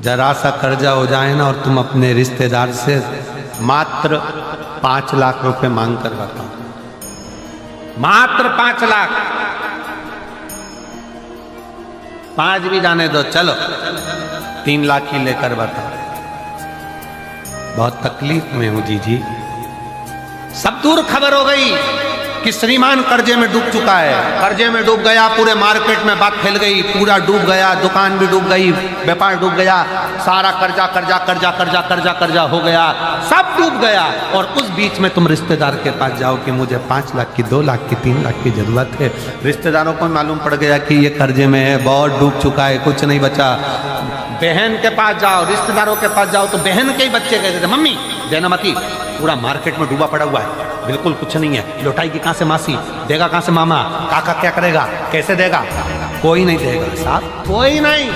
जरा सा कर्जा हो जाए ना और तुम अपने रिश्तेदार से मात्र 5 लाख रुपए मांग कर बताओ, मात्र 5 लाख, 5 भी जाने दो, चलो 3 लाख ही लेकर बताओ। बहुत तकलीफ में हूं जी। सब दूर खबर हो गई कि श्रीमान कर्जे में डूब चुका है, कर्जे में डूब गया, पूरे मार्केट में बात फैल गई, पूरा डूब गया, दुकान भी डूब गई, व्यापार डूब गया, सारा कर्जा कर्जा कर्जा कर्जा कर्जा कर्जा हो गया, सब डूब गया। और उस बीच में तुम रिश्तेदार के पास जाओ कि मुझे 5 लाख की, 2 लाख की, 3 लाख की जरूरत है। रिश्तेदारों को मालूम पड़ गया कि ये कर्जे में है, बहुत डूब चुका है, कुछ नहीं बचा। बहन के पास जाओ, रिश्तेदारों के पास जाओ तो बहन के ही बच्चे कहते थे, मम्मी देना मती, पूरा मार्केट में डूबा पड़ा हुआ है, बिल्कुल कुछ नहीं है, लौटाएगी कहां से मासी, देगा कहां से मामा, काका क्या करेगा, कैसे देगा, कोई नहीं देगा साहब, कोई नहीं,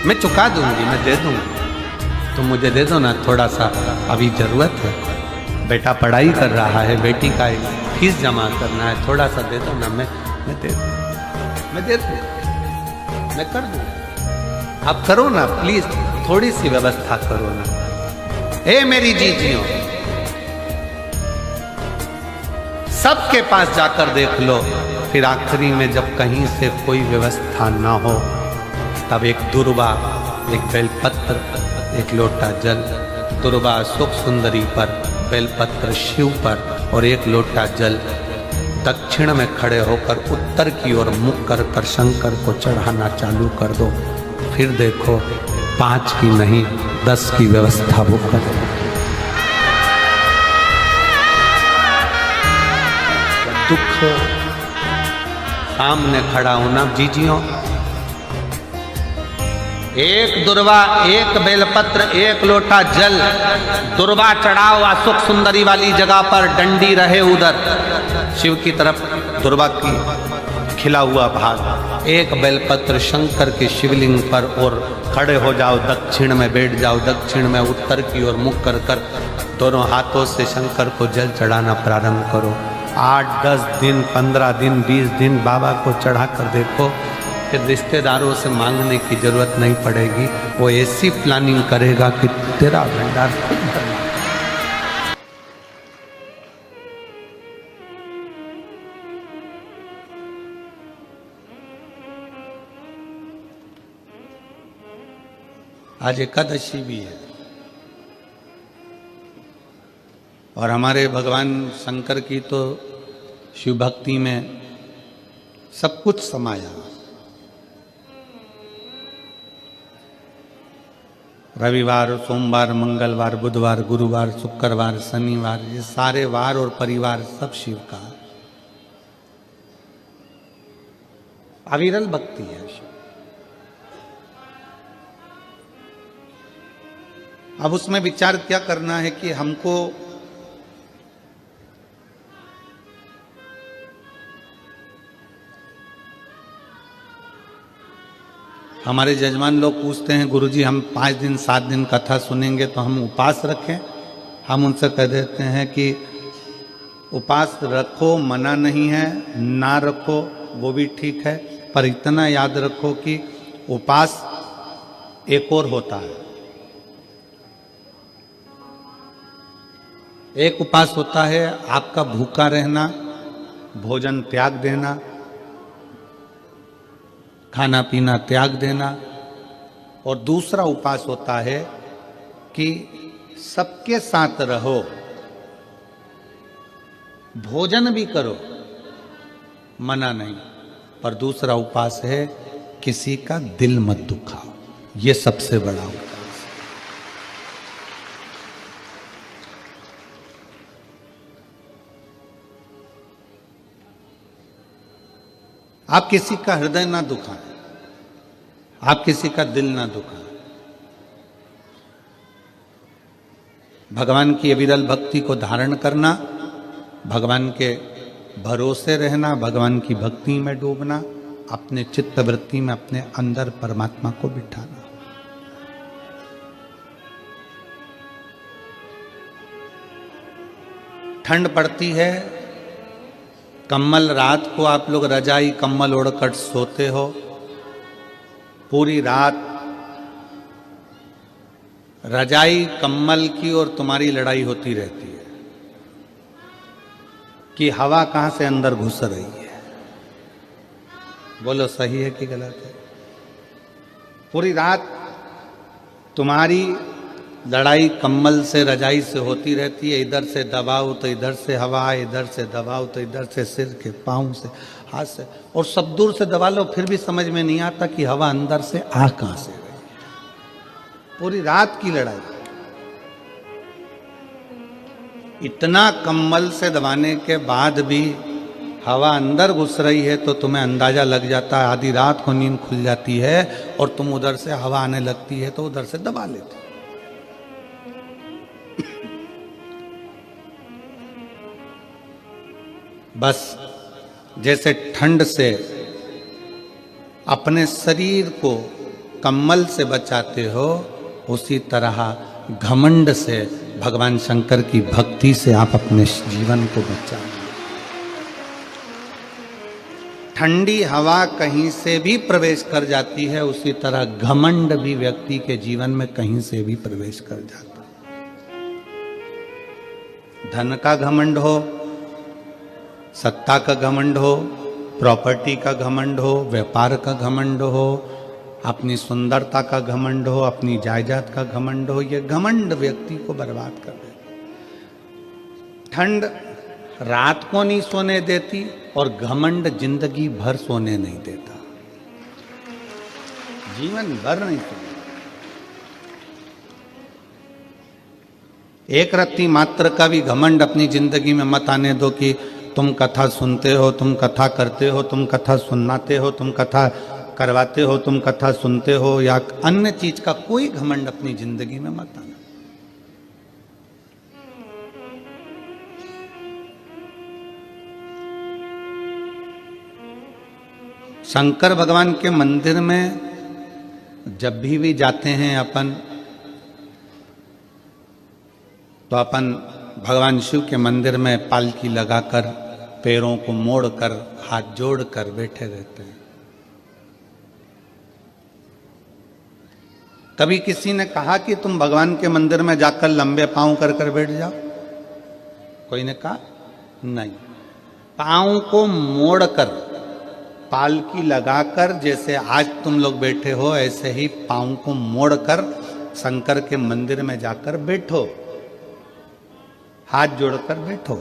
मैं चुका दूंगी, मैं दे दूंगी, तुम मुझे दे दो ना थोड़ा सा, अभी जरूरत है, बेटा पढ़ाई कर रहा है, बेटी का फीस जमा करना है, थोड़ा सा दे दो ना, मैं दे दूँ, मैं कर दूँ, आप करो ना प्लीज, थोड़ी सी व्यवस्था करो ना। हे मेरी जीजियों, सबके पास जाकर देख लो, फिर आखिरी में जब कहीं से कोई व्यवस्था ना हो तब एक दुर्वा, एक बेलपत्र, एक लोटा जल, दुर्वा सुख सुंदरी पर, बेलपत्र शिव पर और एक लोटा जल दक्षिण में खड़े होकर उत्तर की ओर मुख कर शंकर को चढ़ाना चालू कर दो। फिर देखो 5 की नहीं 10 की व्यवस्था वो कर। दुख सामने खड़ा होना जीजियों, एक दुर्वा, एक बेलपत्र, एक लोटा जल, दुर्वा चढ़ाओ अशोक सुंदरी वाली जगह पर, डंडी रहे उधर शिव की तरफ, दुर्वा की खिला हुआ भाग, एक बेलपत्र शंकर के शिवलिंग पर और खड़े हो जाओ, दक्षिण में बैठ जाओ, दक्षिण में उत्तर की ओर मुख कर दोनों हाथों से शंकर को जल चढ़ाना प्रारंभ करो। 8-10 दिन, 15 दिन, 20 दिन बाबा को चढ़ा कर देखो, फिर रिश्तेदारों से मांगने की जरूरत नहीं पड़ेगी, वो ऐसी प्लानिंग करेगा कि तेरा भंडार खुद भरना। आज एकादशी भी है और हमारे भगवान शंकर की तो शिव भक्ति में सब कुछ समाया। रविवार, सोमवार, मंगलवार, बुधवार, गुरुवार, शुक्रवार, शनिवार, ये सारे वार और परिवार सब शिव का अविरल भक्ति है। अब उसमें विचार क्या करना है कि हमको हमारे जजमान लोग पूछते हैं, गुरुजी हम 5 दिन 7 दिन कथा सुनेंगे तो हम उपवास रखें। हम उनसे कह देते हैं कि उपवास रखो, मना नहीं है, ना रखो वो भी ठीक है, पर इतना याद रखो कि उपवास एक और होता है। एक उपवास होता है आपका भूखा रहना, भोजन त्याग देना, खाना पीना त्याग देना, और दूसरा उपवास होता है कि सबके साथ रहो, भोजन भी करो, मना नहीं, पर दूसरा उपवास है किसी का दिल मत दुखाओ। ये सबसे बड़ा उपवास। आप किसी का हृदय ना दुखाएं, आप किसी का दिल ना दुखाएं। भगवान की अविरल भक्ति को धारण करना, भगवान के भरोसे रहना, भगवान की भक्ति में डूबना, अपने चित्त वृत्ति में अपने अंदर परमात्मा को बिठाना। ठंड पड़ती है, कम्बल, रात को आप लोग रजाई कम्बल ओढ़कर सोते हो, पूरी रात रजाई कम्बल की और तुम्हारी लड़ाई होती रहती है कि हवा कहां से अंदर घुस रही है। बोलो सही है कि गलत है? पूरी रात तुम्हारी लड़ाई कम्बल से रजाई से होती रहती है। इधर से दबाओ तो इधर से हवा, इधर से दबाओ तो इधर से सिर के पाँव से हाथ से, और सब दूर से दबा लो फिर भी समझ में नहीं आता कि हवा अंदर से आ कहां से रही है। पूरी रात की लड़ाई। इतना कम्बल से दबाने के बाद भी हवा अंदर घुस रही है तो तुम्हें अंदाजा लग जाता है। आधी रात को नींद खुल जाती है और तुम उधर से हवा आने लगती है तो उधर से दबा लेते। बस जैसे ठंड से अपने शरीर को कम्बल से बचाते हो, उसी तरह घमंड से भगवान शंकर की भक्ति से आप अपने जीवन को बचाओ। ठंडी हवा कहीं से भी प्रवेश कर जाती है, उसी तरह घमंड भी व्यक्ति के जीवन में कहीं से भी प्रवेश कर जाता है। धन का घमंड हो, सत्ता का घमंड हो, प्रॉपर्टी का घमंड हो, व्यापार का घमंड हो, अपनी सुंदरता का घमंड हो, अपनी जायदाद का घमंड हो, ये घमंड व्यक्ति को बर्बाद कर देता। ठंड रात को नहीं सोने देती और घमंड जिंदगी भर सोने नहीं देता, जीवन भर नहीं सोने। एक रत्ती मात्र का भी घमंड अपनी जिंदगी में मत आने दो कि तुम कथा सुनते हो, तुम कथा करते हो, तुम कथा सुनाते हो, तुम कथा करवाते हो, तुम कथा सुनते हो, या अन्य चीज का कोई घमंड अपनी जिंदगी में मत आना। शंकर भगवान के मंदिर में जब भी जाते हैं अपन, तो अपन भगवान शिव के मंदिर में पालकी लगाकर, पैरों को मोड़कर, हाथ जोड़कर बैठे रहते हैं। कभी किसी ने कहा कि तुम भगवान के मंदिर में जाकर लंबे पांव कर कर बैठ जाओ? कोई ने कहा नहीं। पांव को मोड़कर, पालकी लगाकर, जैसे आज तुम लोग बैठे हो ऐसे ही पांव को मोड़कर शंकर के मंदिर में जाकर बैठो, हाथ जोड़कर बैठो।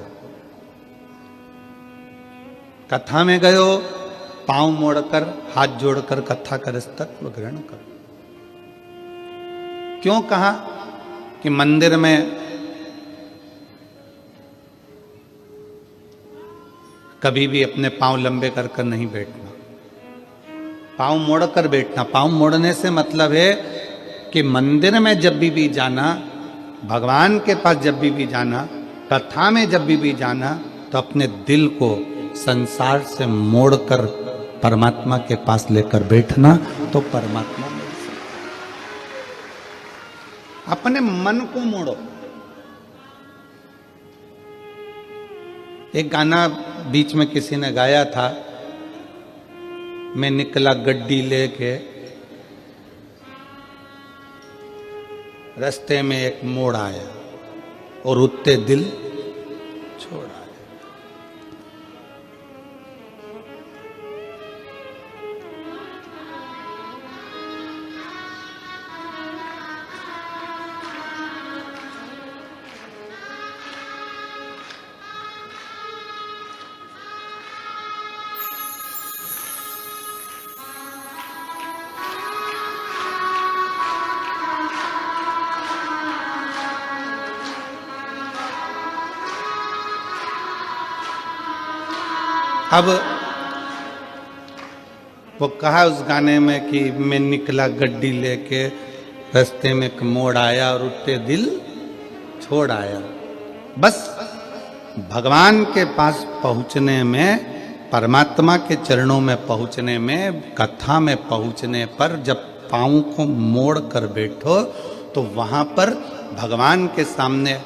कथा में गए हो, पांव मोड़कर, हाथ जोड़कर कथा का रस्तत्व ग्रहण करो। क्यों कहा कि मंदिर में कभी भी अपने पांव लंबे कर कर नहीं बैठना, पांव मोड़कर बैठना। पांव मोड़ने से मतलब है कि मंदिर में जब भी जाना, भगवान के पास जब भी जाना, कथा में जब भी जाना, तो अपने दिल को संसार से मोड़कर परमात्मा के पास लेकर बैठना, तो परमात्मा मिल सकता। अपने मन को मोड़ो। एक गाना बीच में किसी ने गाया था, मैं निकला गड्डी लेके, रास्ते में एक मोड़ आया और उत्ते दिल छोड़ आया। अब वो कहा उस गाने में कि मैं निकला गड्डी लेके, रास्ते में एक मोड़ आया और उत्ते दिल छोड़ आया। बस भगवान के पास पहुंचने में, परमात्मा के चरणों में पहुंचने में, कथा में पहुंचने पर जब पाँव को मोड़ कर बैठो तो वहां पर भगवान के सामने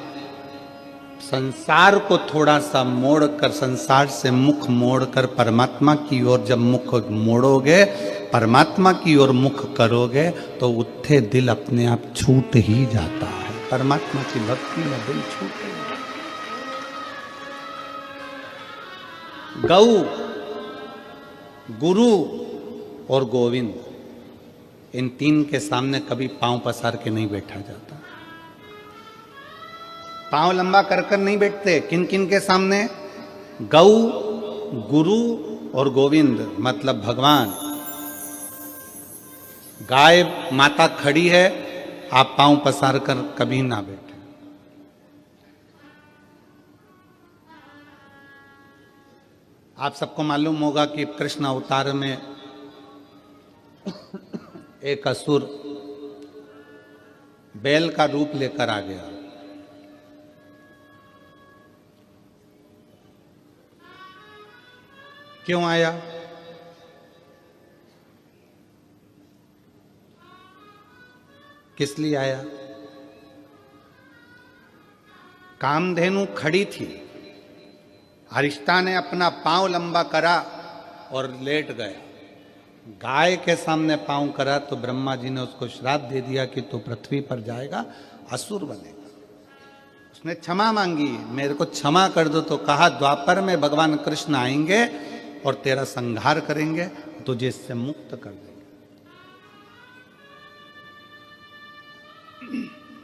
संसार को थोड़ा सा मोड़कर, संसार से मुख मोड़कर परमात्मा की ओर जब मुख मोड़ोगे परमात्मा की ओर मुख करोगे तो उत्थे दिल अपने आप छूट ही जाता है। परमात्मा की भक्ति में दिल छूटे। गौ, गुरु और गोविंद, इन तीन के सामने कभी पांव पसार के नहीं बैठा जाता। पांव लंबा कर कर नहीं बैठते। किन किन के सामने? गौ, गुरु और गोविंद, मतलब भगवान। गाय माता खड़ी है, आप पांव पसार कर कभी ना बैठे। आप सबको मालूम होगा कि कृष्ण अवतार में एक असुर बैल का रूप लेकर आ गया। क्यों आया? किस लिए आया? कामधेनु खड़ी थी, अरिष्टा ने अपना पांव लंबा करा और लेट गया। गाय के सामने पांव करा तो ब्रह्मा जी ने उसको श्राप दे दिया कि तू पृथ्वी पर जाएगा, असुर बनेगा। उसने क्षमा मांगी, मेरे को क्षमा कर दो। तो कहा द्वापर में भगवान कृष्ण आएंगे और तेरा संहार करेंगे, तुझे इससे मुक्त कर देंगे।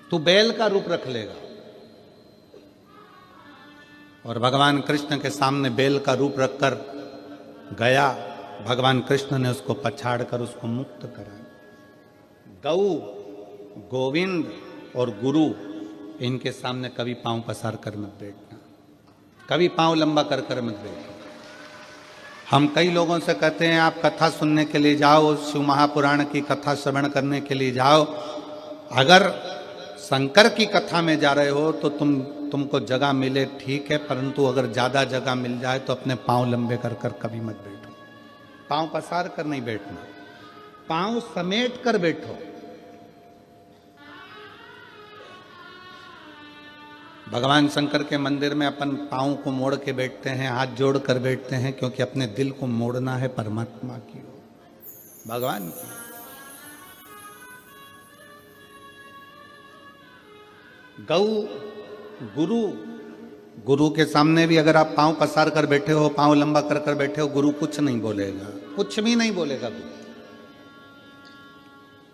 तू बैल का रूप रख लेगा। और भगवान कृष्ण के सामने बैल का रूप रखकर गया। भगवान कृष्ण ने उसको पछाड़ कर उसको मुक्त करा। गौ, गोविंद और गुरु, इनके सामने कभी पांव पसार कर मत बैठना, कभी पांव लंबा कर कर मत बैठना। हम कई लोगों से कहते हैं आप कथा सुनने के लिए जाओ, शिव महापुराण की कथा श्रवण करने के लिए जाओ। अगर शंकर की कथा में जा रहे हो तो तुमको जगह मिले ठीक है, परंतु अगर ज्यादा जगह मिल जाए तो अपने पांव लंबे कर कर कभी मत बैठो। पांव पसार कर नहीं बैठना, पांव समेट कर बैठो। भगवान शंकर के मंदिर में अपन पांव को मोड़ के बैठते हैं, हाथ जोड़ कर बैठते हैं, क्योंकि अपने दिल को मोड़ना है परमात्मा की ओर, भगवान की। गौ, गुरु, गुरु के सामने भी अगर आप पांव पसार कर बैठे हो, पांव लंबा कर कर बैठे हो, गुरु कुछ नहीं बोलेगा, कुछ भी नहीं बोलेगा गुरु।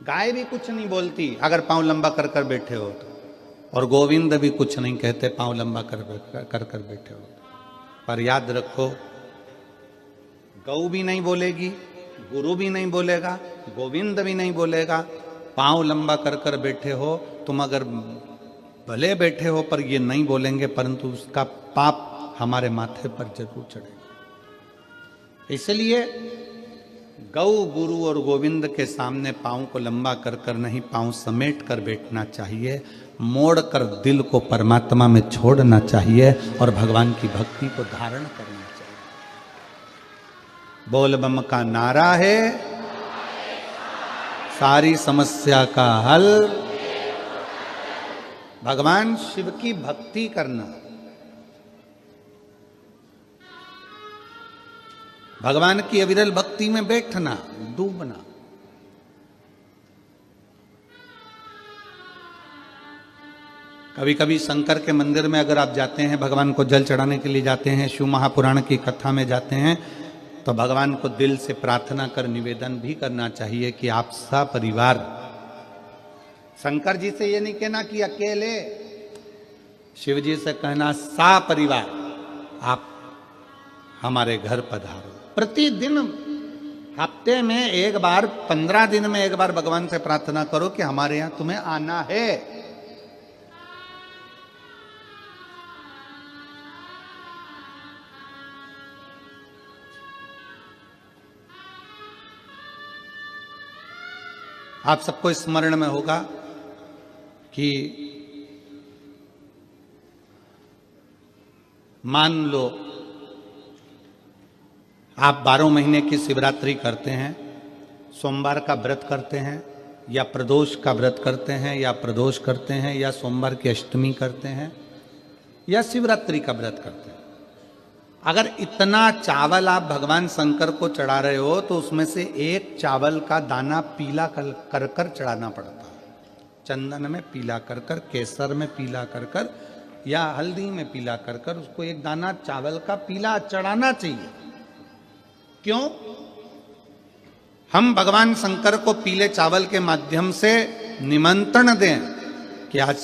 गाय भी कुछ नहीं बोलती अगर पांव लंबा कर कर बैठे हो तो, और गोविंद भी कुछ नहीं कहते पांव लंबा कर कर बैठे हो। पर याद रखो, गौ भी नहीं बोलेगी, गुरु भी नहीं बोलेगा, गोविंद भी नहीं बोलेगा। पांव लंबा कर कर बैठे हो तुम, अगर भले बैठे हो पर ये नहीं बोलेंगे, परंतु उसका पाप हमारे माथे पर जरूर चढ़ेगा। इसलिए गौ, गुरु और गोविंद के सामने पांव को लंबा कर कर नहीं, पांव समेट कर बैठना चाहिए। मोड़ कर दिल को परमात्मा में छोड़ना चाहिए और भगवान की भक्ति को धारण करना चाहिए। बोल बम का नारा है, सारी समस्या का हल भगवान शिव की भक्ति करना, भगवान की अविरल भक्ति में बैठना, डूबना। कभी कभी शंकर के मंदिर में अगर आप जाते हैं, भगवान को जल चढ़ाने के लिए जाते हैं, शिव महापुराण की कथा में जाते हैं, तो भगवान को दिल से प्रार्थना कर निवेदन भी करना चाहिए कि आप सपरिवार, शंकर जी से ये नहीं कहना कि अकेले, शिव जी से कहना सपरिवार आप हमारे घर पधारो। प्रतिदिन, हफ्ते में एक बार, 15 दिन में एक बार भगवान से प्रार्थना करो कि हमारे यहां तुम्हें आना है। आप सबको स्मरण में होगा कि मान लो आप 12 महीने की शिवरात्रि करते हैं, सोमवार का व्रत करते हैं, या प्रदोष का व्रत करते हैं, या प्रदोष करते हैं, या सोमवार की अष्टमी करते हैं, या शिवरात्रि का व्रत करते हैं। अगर इतना चावल आप भगवान शंकर को चढ़ा रहे हो तो उसमें से एक चावल का दाना पीला कर कर चढ़ाना पड़ता है। चंदन में पीला कर कर, केसर में पीला कर कर, या हल्दी में पीला कर कर उसको एक दाना चावल का पीला चढ़ाना चाहिए। क्यों? हम भगवान शंकर को पीले चावल के माध्यम से निमंत्रण दें कि आज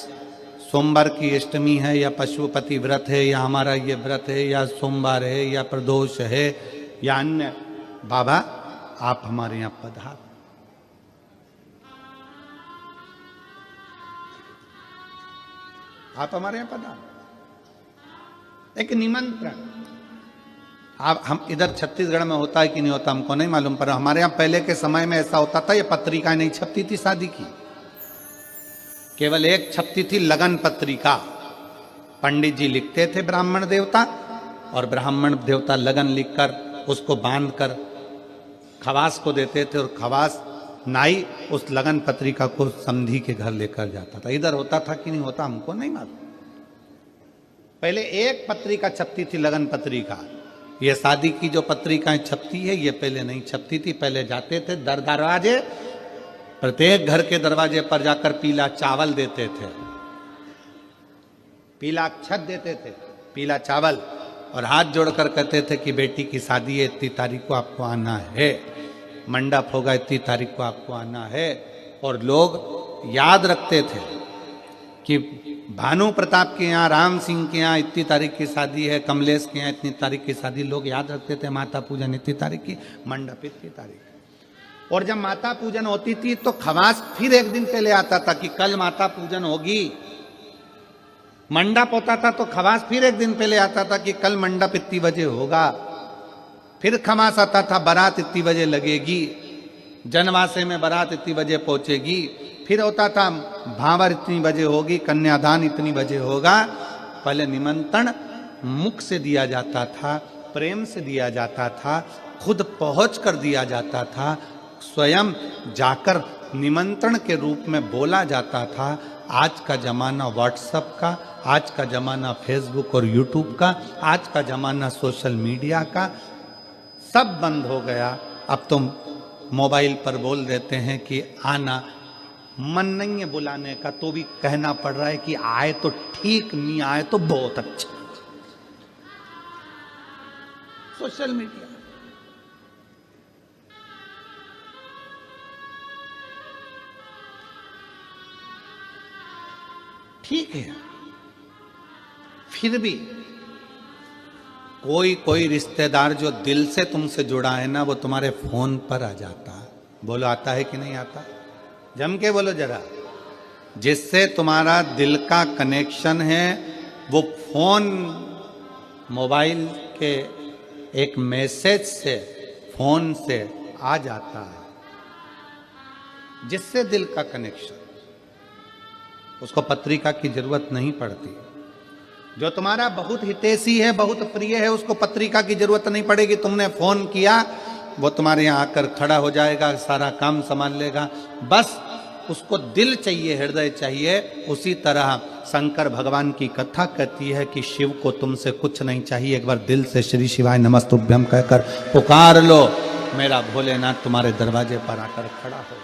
सोमवार की अष्टमी है, या पशुपति व्रत है, या हमारा ये व्रत है, या सोमवार है, या प्रदोष है, या अन्य, बाबा आप हमारे यहां पधार। आप हमारे यहां पधार, एक निमंत्रण। आप हम इधर छत्तीसगढ़ में होता है कि नहीं होता हमको नहीं मालूम, पर हमारे यहां पहले के समय में ऐसा होता था, ये पत्रिका नहीं छपती थी शादी की, केवल एक छपती थी लगन पत्रिका। पंडित जी लिखते थे ब्राह्मण देवता, और ब्राह्मण देवता लगन लिखकर उसको बांधकर खवास को देते थे, और खवास नाई उस लगन पत्रिका को समधी के घर लेकर जाता था। इधर होता था कि नहीं होता हमको नहीं मालूम। पहले एक पत्रिका छपती थी लगन पत्रिका। ये शादी की जो पत्रिकाएं छपती है ये पहले नहीं छपती थी। पहले जाते थे दरवाजे, प्रत्येक घर के दरवाजे पर जाकर पीला चावल देते थे, पीला अक्षत देते थे, पीला चावल, और हाथ जोड़कर कहते थे कि बेटी की शादी है, इतनी तारीख को आपको आना है, मंडप होगा इतनी तारीख को आपको आना है। और लोग याद रखते थे कि भानु प्रताप के यहाँ, राम सिंह के यहाँ इतनी तारीख की शादी है, कमलेश के यहाँ इतनी तारीख की शादी, लोग याद रखते थे। माता पूजन इतनी तारीख की, मंडप इतनी तारीख। और जब माता पूजन होती थी तो खवास फिर एक दिन पहले आता था कि कल माता पूजन होगी। मंडप होता था तो खवास फिर एक दिन पहले आता था कि कल मंडप इतनी बजे होगा। फिर खवास आता था बारात इतनी बजे लगेगी, जनवासे में बारात इतनी बजे पहुंचेगी। फिर होता था भावर इतनी बजे होगी, कन्यादान इतनी बजे होगा। पहले निमंत्रण मुख से दिया जाता था, प्रेम से दिया जाता था, खुद पहुंच कर दिया जाता था, स्वयं जाकर निमंत्रण के रूप में बोला जाता था। आज का जमाना व्हाट्सएप का, आज का जमाना फेसबुक और यूट्यूब का, आज का जमाना सोशल मीडिया का, सब बंद हो गया। अब तो मोबाइल पर बोल देते हैं कि आना, मन नहीं है बुलाने का तो भी कहना पड़ रहा है कि आए तो ठीक, नहीं आए तो बहुत अच्छा। सोशल मीडिया ठीक है, फिर भी कोई रिश्तेदार जो दिल से तुमसे जुड़ा है ना, वो तुम्हारे फोन पर आ जाता है। बोलो आता है कि नहीं आता? जम के बोलो जरा। जिससे तुम्हारा दिल का कनेक्शन है वो फोन, मोबाइल के एक मैसेज से, फोन से आ जाता है। जिससे दिल का कनेक्शन, उसको पत्रिका की जरूरत नहीं पड़ती। जो तुम्हारा बहुत हितैषी है, बहुत प्रिय है, उसको पत्रिका की जरूरत नहीं पड़ेगी। तुमने फोन किया, वो तुम्हारे यहाँ आकर खड़ा हो जाएगा, सारा काम संभाल लेगा। बस उसको दिल चाहिए, हृदय चाहिए। उसी तरह शंकर भगवान की कथा कहती है कि शिव को तुमसे कुछ नहीं चाहिए, एक बार दिल से श्री शिवाय नमस्तुभ्यम कहकर पुकार लो, मेरा भोलेनाथ तुम्हारे दरवाजे पर आकर खड़ा हो।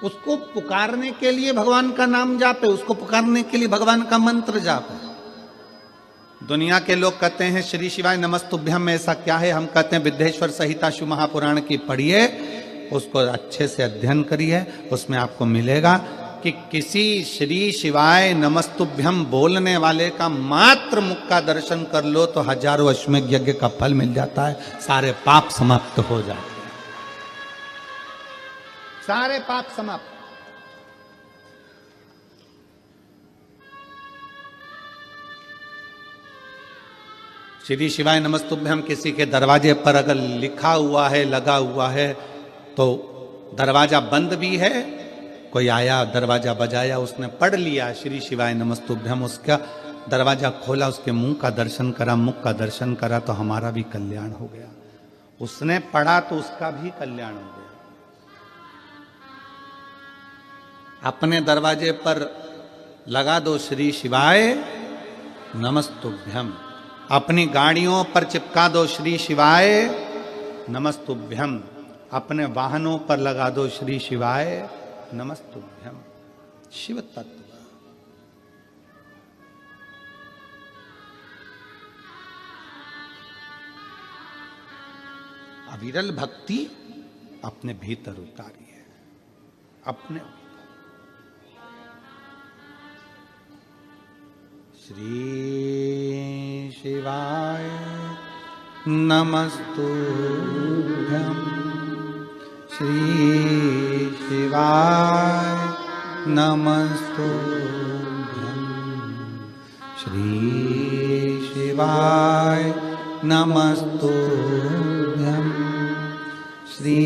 उसको पुकारने के लिए भगवान का नाम जापे, उसको पुकारने के लिए भगवान का मंत्र जापे। दुनिया के लोग कहते हैं श्री शिवाय नमस्तुभ्यम में ऐसा क्या है? हम कहते हैं विद्येश्वर संहिता शिव महापुराण की पढ़िए, उसको अच्छे से अध्ययन करिए, उसमें आपको मिलेगा कि किसी श्री शिवाय नमस्तुभ्यम बोलने वाले का मात्र मुख का दर्शन कर लो तो हजारों अश्वमेध यज्ञ का फल मिल जाता है, सारे पाप समाप्त हो जाते हैं, सारे पाप समाप्त। श्री शिवाय नमस्तुभ्यम किसी के दरवाजे पर अगर लिखा हुआ है, लगा हुआ है, तो दरवाजा बंद भी है, कोई आया दरवाजा बजाया, उसने पढ़ लिया श्री शिवाय नमस्तुभ्यम, उसका दरवाजा खोला, उसके मुंह का दर्शन करा, मुख का दर्शन करा, तो हमारा भी कल्याण हो गया। उसने पढ़ा तो उसका भी कल्याण हो गया। अपने दरवाजे पर लगा दो श्री शिवाय नमस्तुभ्यम। अपनी गाड़ियों पर चिपका दो श्री शिवाय नमस्तुभ्यम। अपने वाहनों पर लगा दो श्री शिवाय नमस्तुभ्यम। शिव तत्व अविरल भक्ति अपने भीतर उतारिए, अपने श्री शिवाय नमस्तुभ्यम। श्री शिवाय नमस्तुभ्यम। श्री शिवाय नमस्तुभ्यम। श्री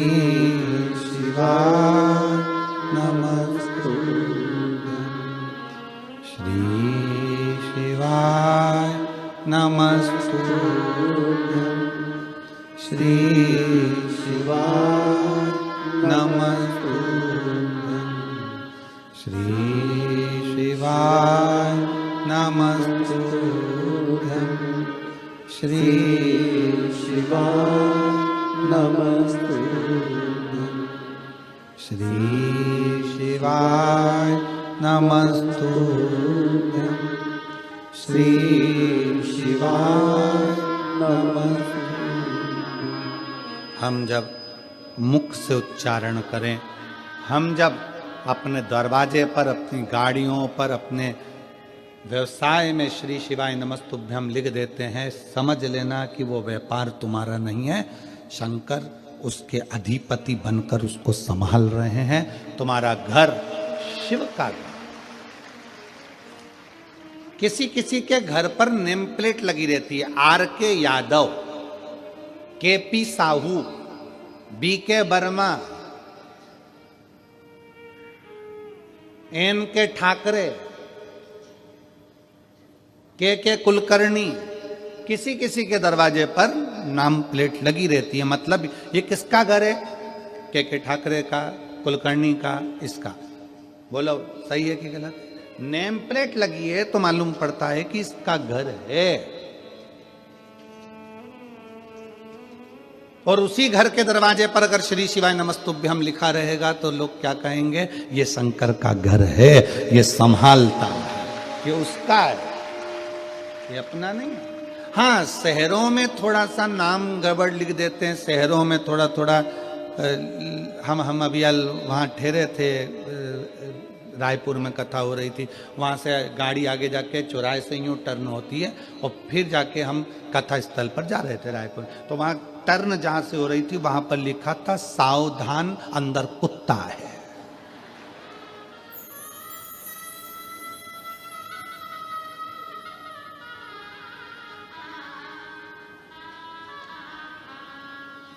शिवाय नमस्तुभ्यम। श्री शिवाय नमस्तुभ्यम। श्री शिवाय नमस्तुभ्यम। श्री शिवाय नमस्तुभ्यम। श्री शिवाय नमस्तुभ्यम। श्री शिवाय नमस्तुभ्यम। श्री शिवाय नमस्तुभ्यम। हम जब मुख से उच्चारण करें, हम जब अपने दरवाजे पर, अपनी गाड़ियों पर, अपने व्यवसाय में श्री शिवाय नमस्तुभ्यम लिख देते हैं, समझ लेना कि वो व्यापार तुम्हारा नहीं है, शंकर उसके अधिपति बनकर उसको संभाल रहे हैं। तुम्हारा घर शिव का घर। किसी किसी के घर पर नेम प्लेट लगी रहती है, R.K. Yadav, K.P. Sahu, B.K. Verma, N.K. Thackeray, K.K. Kulkarni. किसी किसी के दरवाजे पर नाम प्लेट लगी रहती है, मतलब ये किसका घर है? K.K. ठाकरे का, कुलकर्णी का, इसका। बोलो सही है कि गलत? नेम प्लेट लगी है तो मालूम पड़ता है कि इसका घर है। और उसी घर के दरवाजे पर अगर श्री शिवाय नमस्तुभ्यम लिखा रहेगा तो लोग क्या कहेंगे? ये शंकर का घर है, ये संभालता है, ये उसका है, ये अपना नहीं है। हाँ, शहरों में थोड़ा सा नाम गड़बड़ लिख देते हैं, शहरों में थोड़ा थोड़ा। हम अभी वहाँ ठहरे थे, रायपुर में कथा हो रही थी, वहाँ से गाड़ी आगे जाके चौराहे से यूँ टर्न होती है और फिर जाके हम कथा स्थल पर जा रहे थे रायपुर। तो वहाँ टर्न जहाँ से हो रही थी वहाँ पर लिखा था सावधान अंदर कुत्ता है।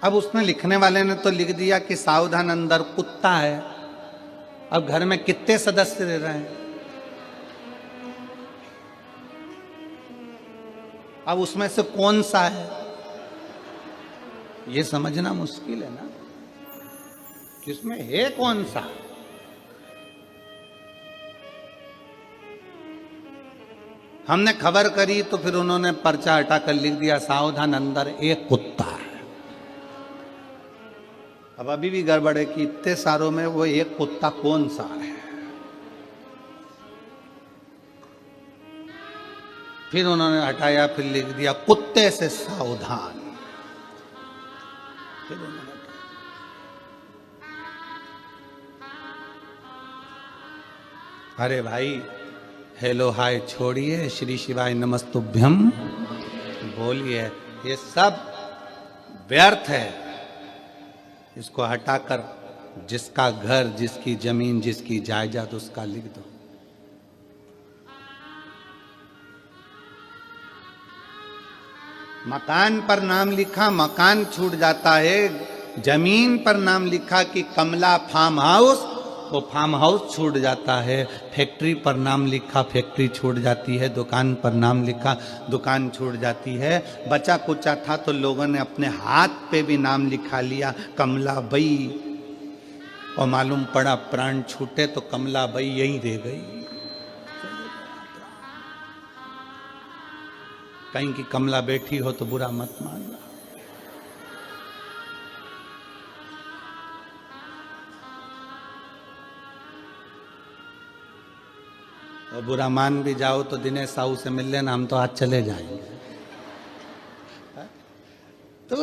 अब उसने लिखने वाले ने तो लिख दिया कि सावधान अंदर कुत्ता है। अब घर में कितने सदस्य रह रहे हैं? अब उसमें से कौन सा है ये समझना मुश्किल है ना, किसमें है कौन सा। हमने खबर करी तो फिर उन्होंने पर्चा हटाकर लिख दिया सावधान अंदर एक कुत्ता है। अब अभी भी गड़बड़ है कि इतने सारों में वो एक कुत्ता कौन सा है। फिर उन्होंने हटाया, फिर लिख दिया कुत्ते से सावधान। फिर उन्होंने अरे भाई हेलो हाय छोड़िए, श्री शिवाय नमस्तुभ्यम बोलिए। ये सब व्यर्थ है। इसको हटाकर जिसका घर, जिसकी जमीन, जिसकी जायदाद उसका लिख दो। मकान पर नाम लिखा, मकान छूट जाता है। जमीन पर नाम लिखा कि कमला फार्म हाउस, वो फार्म हाउस छूट जाता है। फैक्ट्री पर नाम लिखा, फैक्ट्री छूट जाती है। दुकान पर नाम लिखा, दुकान छूट जाती है। बचा कुचा था तो लोगों ने अपने हाथ पे भी नाम लिखा लिया कमला बाई, और मालूम पड़ा प्राण छूटे तो कमला बाई यहीं रह गई। कहीं की कमला बैठी हो तो बुरा मत मानना। और बुरा मान भी जाओ तो दिनेश साहू से मिल लेना, हम तो आज चले जाएंगे। तो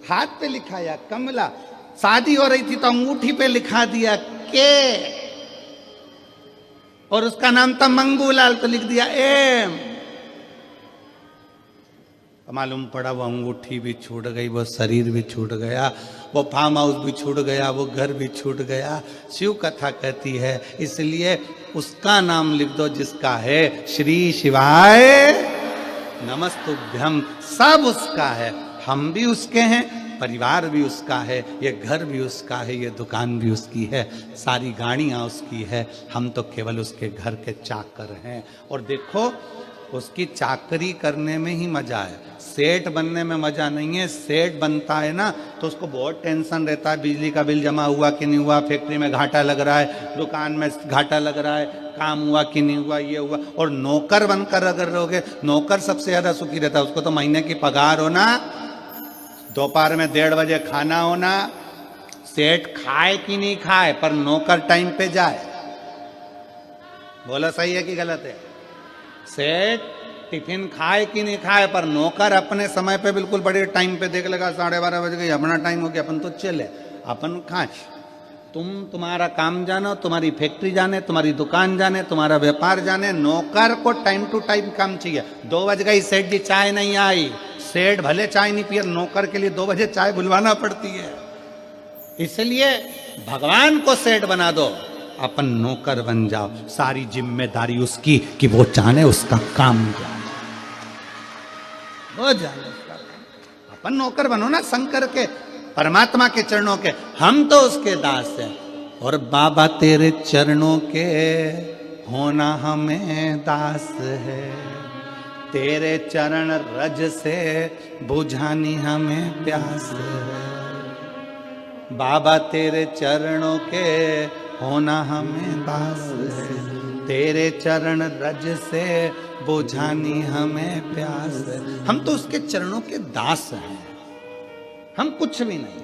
हाथ पे लिखाया कमला, शादी हो रही थी तो अंगूठी पे लिखा दिया के, और उसका नाम था मंगूलाल तो लिख दिया एम। मालूम पड़ा वो अंगूठी भी छूट गई, वो शरीर भी छूट गया, वो फार्म हाउस भी छूट गया, वो घर भी छूट गया। शिव कथा कहती है इसलिए उसका नाम लिख दो जिसका है, श्री शिवाय नमस्तुभ्यम। सब उसका है, हम भी उसके हैं, परिवार भी उसका है, ये घर भी उसका है, ये दुकान भी उसकी है, सारी गाड़ियाँ उसकी है, हम तो केवल उसके घर के चाकर हैं। और देखो उसकी चाकरी करने में ही मजा है, सेठ बनने में मजा नहीं है। सेठ बनता है ना तो उसको बहुत टेंशन रहता है, बिजली का बिल जमा हुआ कि नहीं हुआ, फैक्ट्री में घाटा लग रहा है, दुकान में घाटा लग रहा है, काम हुआ कि नहीं हुआ, ये हुआ। और नौकर बनकर अगर रहोगे, नौकर सबसे ज्यादा सुखी रहता है, उसको तो महीने की पगार होना, दोपहर में 1:30 बजे खाना होना, सेठ खाए कि नहीं खाए पर नौकर टाइम पे जाए। बोला सही है कि गलत है? सेठ टिफिन खाए कि नहीं खाए पर नौकर अपने समय पे बिल्कुल बड़े टाइम पे देख लेगा, 12:30 बज गई, अपना टाइम हो गया, अपन तो चले, अपन खाए। तुम तुम्हारा काम जानो, तुम्हारी फैक्ट्री जाने, तुम्हारी दुकान जाने, तुम्हारा व्यापार जाने, नौकर को टाइम टू टाइम काम चाहिए। 2 बज गई, सेठ जी चाय नहीं आई, सेठ भले चाय नहीं पिए, नौकर के लिए 2 बजे चाय बुलवाना पड़ती है। इसलिए भगवान को सेठ बना दो, अपन नौकर बन जाओ, सारी जिम्मेदारी उसकी कि वो जाने उसका काम जाने, वो जाने उसका काम। अपन नौकर बनो ना शंकर के, परमात्मा के चरणों के, हम तो उसके दास हैं। और बाबा तेरे चरणों के होना हमें दास है, तेरे चरण रज से बुझानी हमें प्यास है। बाबा तेरे चरणों के होना हमें दास है, तेरे चरण रज से बुझानी हमें प्यास है। हम तो उसके चरणों के दास हैं, हम कुछ भी नहीं।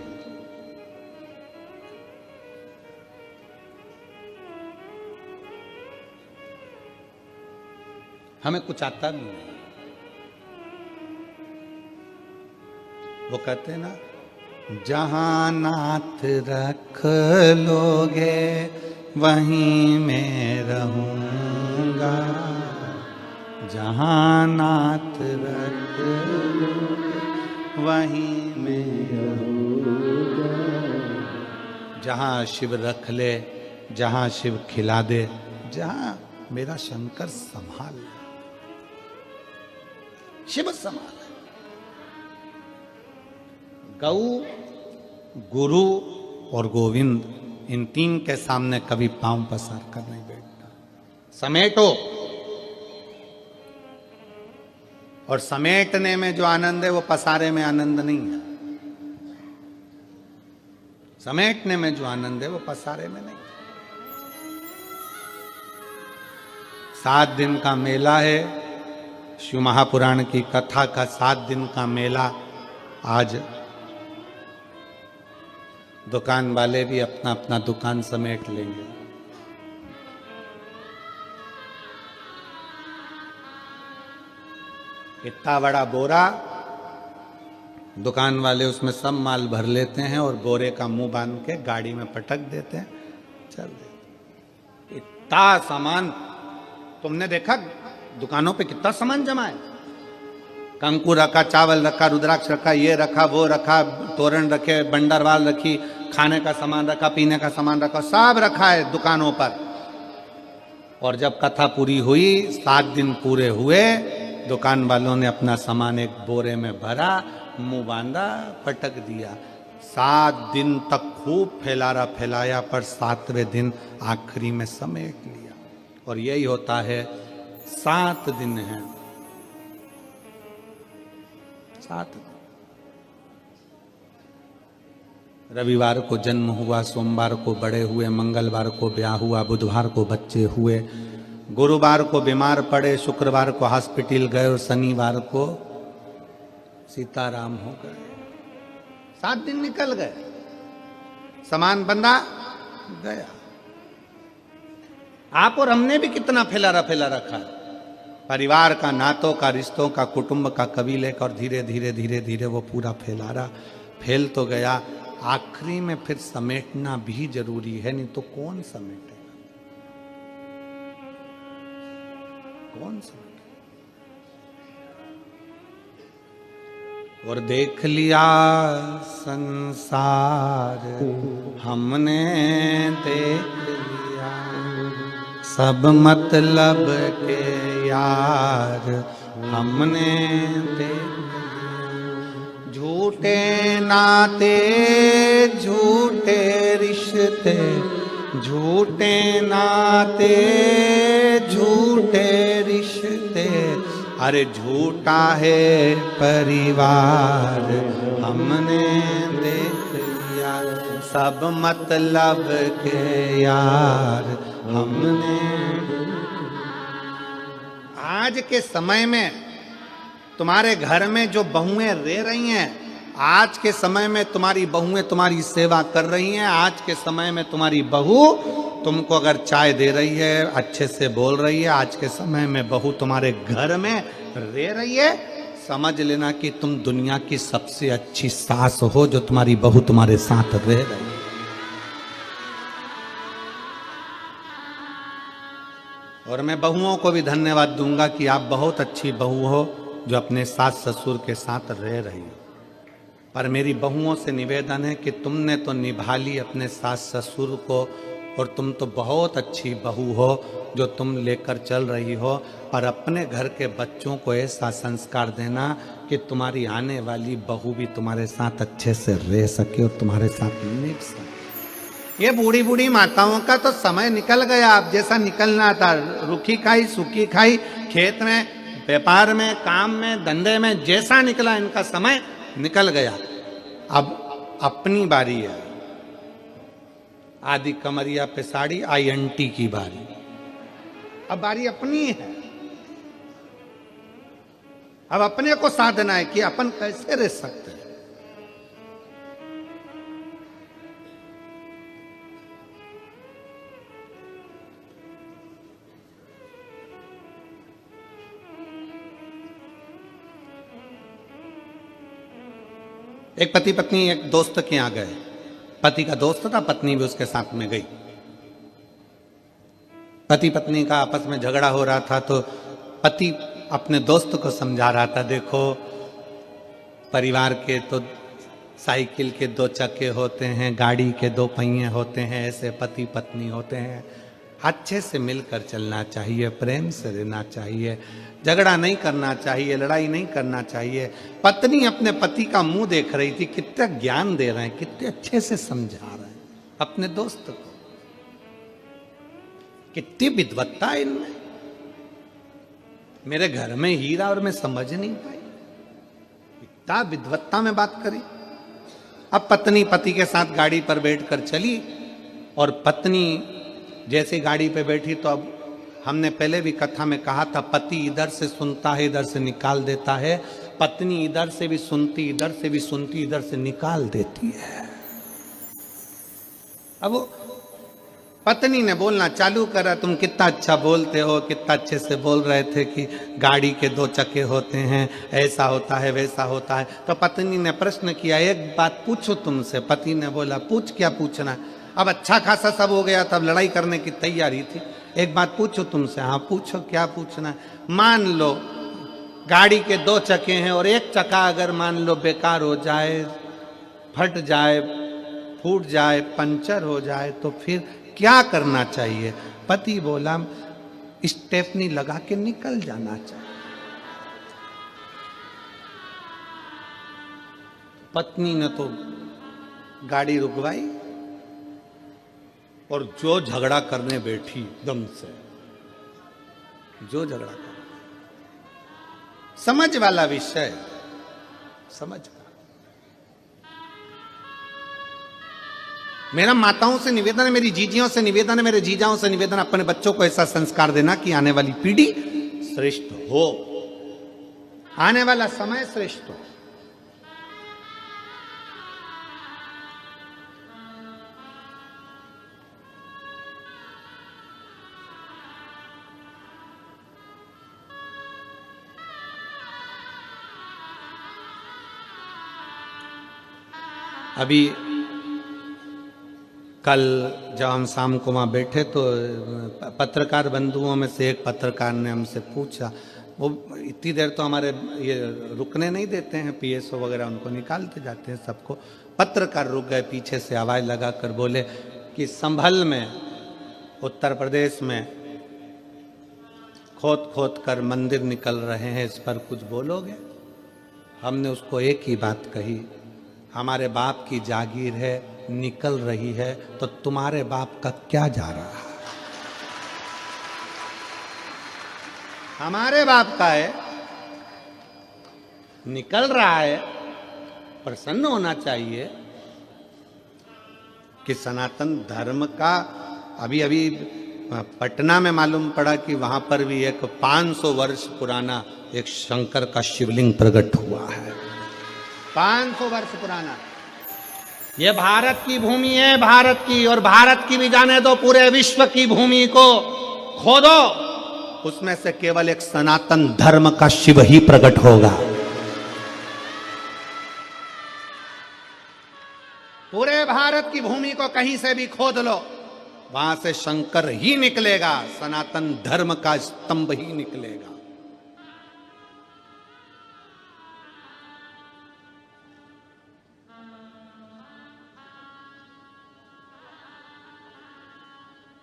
हमें कुछ आता भी नहीं। वो कहते हैं ना, जहां नाथ रख लोगे वहीं मैं रहूंगा, जहां नाथ रख लोगे वहीं मैं रहूंगा। जहां शिव रख ले, जहां शिव खिला दे, जहां मेरा शंकर संभाल ले, शिव संभाल। गौ, गुरु और गोविंद, इन 3 के सामने कभी पांव पसार कर नहीं बैठना। समेटो, और समेटने में जो आनंद है वो पसारे में आनंद नहीं है। समेटने में जो आनंद है वो पसारे में नहीं। 7 दिन का मेला है, शिव महापुराण की कथा का 7 दिन का मेला। आज दुकान वाले भी अपना अपना दुकान समेट लेंगे। इतना बड़ा बोरा, दुकान वाले उसमें सब माल भर लेते हैं और बोरे का मुंह बांध के गाड़ी में पटक देते हैं, चल देते। इतना सामान तुमने देखा दुकानों पे कितना सामान जमा है? कंकु रखा, चावल रखा, रुद्राक्ष रखा, ये रखा, वो रखा, तोरण रखे, बंडरवाल रखी, खाने का सामान रखा, पीने का सामान रखा, सब रखा है दुकानों पर। और जब कथा पूरी हुई, 7 दिन पूरे हुए, दुकान वालों ने अपना सामान एक बोरे में भरा, मुंह बांधा, पटक दिया। 7 दिन तक खूब फैलाया, पर 7वें दिन आखिरी में समेट लिया। और यही होता है, 7 दिन है, 7 दिन। रविवार को जन्म हुआ, सोमवार को बड़े हुए, मंगलवार को ब्याह हुआ, बुधवार को बच्चे हुए, गुरुवार को बीमार पड़े, शुक्रवार को हॉस्पिटल गए और शनिवार को सीताराम हो गए। 7 दिन निकल गए, सामान बंधा गया। आप और हमने भी कितना फैला रखा, परिवार का, नातों का, रिश्तों का, कुटुंब का, कबीले का, और धीरे धीरे धीरे धीरे वो पूरा फैल तो गया। आखिरी में फिर समेटना भी जरूरी है, नहीं तो कौन समेटेगा, कौन समेटेगा। और देख लिया संसार हमने, देख लिया सब मतलब के यार हमने देख लिया। झूठे नाते झूठे रिश्ते, झूठे नाते झूठे रिश्ते, अरे झूठा है परिवार हमने देख लिया। सब मतलब के यार हमने। आज के समय में तुम्हारे घर में जो बहुएं रह रही हैं, आज के समय में तुम्हारी बहुएं तुम्हारी सेवा कर रही हैं। आज के समय में तुम्हारी बहू तुमको अगर चाय दे रही है, अच्छे से बोल रही है, आज के समय में बहू तुम्हारे घर में रह रही है, समझ लेना कि तुम दुनिया की सबसे अच्छी सास हो, जो तुम्हारी बहू तुम्हारे साथ रह रही है। और मैं बहुओं को भी धन्यवाद दूंगा कि आप बहुत अच्छी बहू हो जो अपने सास ससुर के साथ रह रही हो। पर मेरी बहुओं से निवेदन है कि तुमने तो निभा ली अपने सास ससुर को, और तुम तो बहुत अच्छी बहू हो जो तुम लेकर चल रही हो, पर अपने घर के बच्चों को ऐसा संस्कार देना कि तुम्हारी आने वाली बहू भी तुम्हारे साथ अच्छे से रह सके और तुम्हारे साथ निभ सके। ये बूढ़ी बूढ़ी माताओं का तो समय निकल गया, अब जैसा निकलना था। रूखी खाई सूखी खाई, खेत में, व्यापार में, काम में, धंधे में, जैसा निकला इनका समय निकल गया। अब अपनी बारी है। आदि कमरिया पे साड़ी, INT की बारी। अब बारी अपनी है। अब अपने को साधना है कि अपन कैसे रह सकते हैं। एक पति पत्नी एक दोस्त के यहाँ गए। पति का दोस्त था, पत्नी भी उसके साथ में गई। पति पत्नी का आपस में झगड़ा हो रहा था, तो पति अपने दोस्त को समझा रहा था, देखो परिवार के तो साइकिल के 2 चक्के होते हैं, गाड़ी के 2 पहिए होते हैं, ऐसे पति पत्नी होते हैं। अच्छे से मिलकर चलना चाहिए, प्रेम से रहना चाहिए, झगड़ा नहीं करना चाहिए, लड़ाई नहीं करना चाहिए। पत्नी अपने पति का मुंह देख रही थी, कितना ज्ञान दे रहे हैं, कितने अच्छे से समझा रहे हैं अपने दोस्त को, कितनी विद्वत्ता है इनमें। मेरे घर में हीरा और मैं समझ नहीं पाई, इतना विद्वत्ता में बात करी। अब पत्नी पति के साथ गाड़ी पर बैठकर चली, और पत्नी जैसे गाड़ी पे बैठी तो अब हमने पहले भी कथा में कहा था, पति इधर से सुनता है इधर से निकाल देता है, पत्नी इधर से भी सुनती इधर से भी सुनती इधर से निकाल देती है। अब वो पत्नी ने बोलना चालू करा, तुम कितना अच्छा बोलते हो, कितना अच्छे से बोल रहे थे कि गाड़ी के 2 चक्के होते हैं, ऐसा होता है वैसा होता है। तो पत्नी ने प्रश्न किया, एक बात पूछो तुमसे। पति ने बोला, पूछ, क्या पूछना। अब अच्छा खासा सब हो गया, तब लड़ाई करने की तैयारी थी। एक बात पूछो तुमसे। हाँ पूछो, क्या पूछना। मान लो गाड़ी के 2 चक्के हैं और एक चक्का अगर मान लो बेकार हो जाए, फट जाए, फूट जाए, पंचर हो जाए, तो फिर क्या करना चाहिए। पति बोला, स्टेपनी लगा के निकल जाना चाहिए। पत्नी ने तो गाड़ी रुकवाई और जो झगड़ा करने बैठी, दम से जो झगड़ा कर, समझ वाला विषय, समझ। मेरा माताओं से निवेदन है, मेरी जीजियों से निवेदन है, मेरे जीजाओं से निवेदन, अपने बच्चों को ऐसा संस्कार देना कि आने वाली पीढ़ी श्रेष्ठ हो, आने वाला समय श्रेष्ठ हो। अभी कल जब हम शाम को वहाँ बैठे तो पत्रकार बंधुओं में से एक पत्रकार ने हमसे पूछा, वो इतनी देर तो हमारे ये रुकने नहीं देते हैं, पीएसओ वगैरह उनको निकालते जाते हैं सबको। पत्रकार रुक गए, पीछे से आवाज़ लगा कर बोले कि संभल में उत्तर प्रदेश में खोद खोद कर मंदिर निकल रहे हैं, इस पर कुछ बोलोगे? हमने उसको एक ही बात कही, हमारे बाप की जागीर है, निकल रही है, तो तुम्हारे बाप का क्या जा रहा है? हमारे बाप का है, निकल रहा है, प्रसन्न होना चाहिए कि सनातन धर्म का अभी अभी पटना में मालूम पड़ा कि वहां पर भी एक 500 वर्ष पुराना एक शंकर का शिवलिंग प्रकट हुआ है। 500 वर्ष पुराना। ये भारत की भूमि है, भारत की, और भारत की भी जाने दो, पूरे विश्व की भूमि को खोदो, उसमें से केवल एक सनातन धर्म का शिव ही प्रकट होगा। पूरे भारत की भूमि को कहीं से भी खोद लो, वहां से शंकर ही निकलेगा, सनातन धर्म का स्तंभ ही निकलेगा।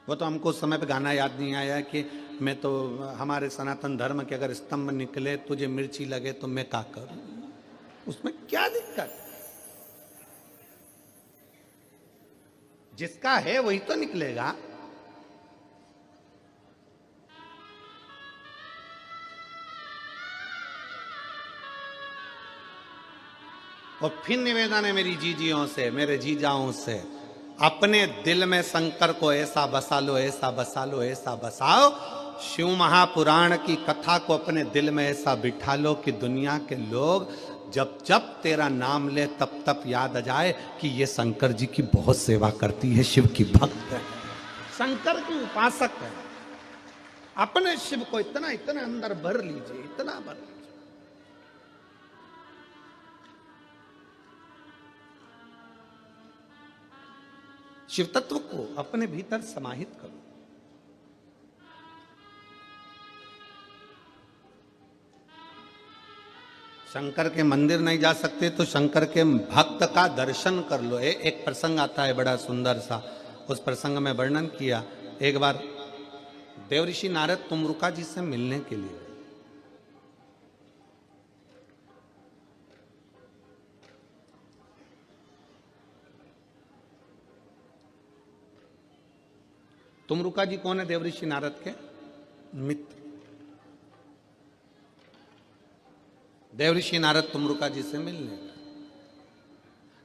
वो तो हमको उस समय पे गाना याद नहीं आया कि मैं तो हमारे सनातन धर्म के अगर स्तंभ निकले, तुझे मिर्ची लगे तो मैं क्या करूं? उसमें क्या दिक्कत? जिसका है वही तो निकलेगा। और फिर निवेदन है मेरी जीजियों से, मेरे जीजाओं से, अपने दिल में शंकर को ऐसा बसा लो, ऐसा बसा लो, ऐसा बसाओ, शिव महापुराण की कथा को अपने दिल में ऐसा बिठा लो कि दुनिया के लोग जब जब तेरा नाम ले तब तब याद आ जाए कि ये शंकर जी की बहुत सेवा करती है, शिव की भक्त है, शंकर की उपासक है। अपने शिव को इतना इतना अंदर भर लीजिए, इतना भर लीजिए। शिव तत्व को अपने भीतर समाहित करो। शंकर के मंदिर नहीं जा सकते तो शंकर के भक्त का दर्शन कर लो। एक प्रसंग आता है बड़ा सुंदर सा, उस प्रसंग में वर्णन किया। एक बार देवऋषि नारद तुमरुका जी से मिलने के लिए, तुमरुका जी कौन है? देवऋषि नारद के मित्र। देवऋषि नारद तुमरुका जी से मिलने।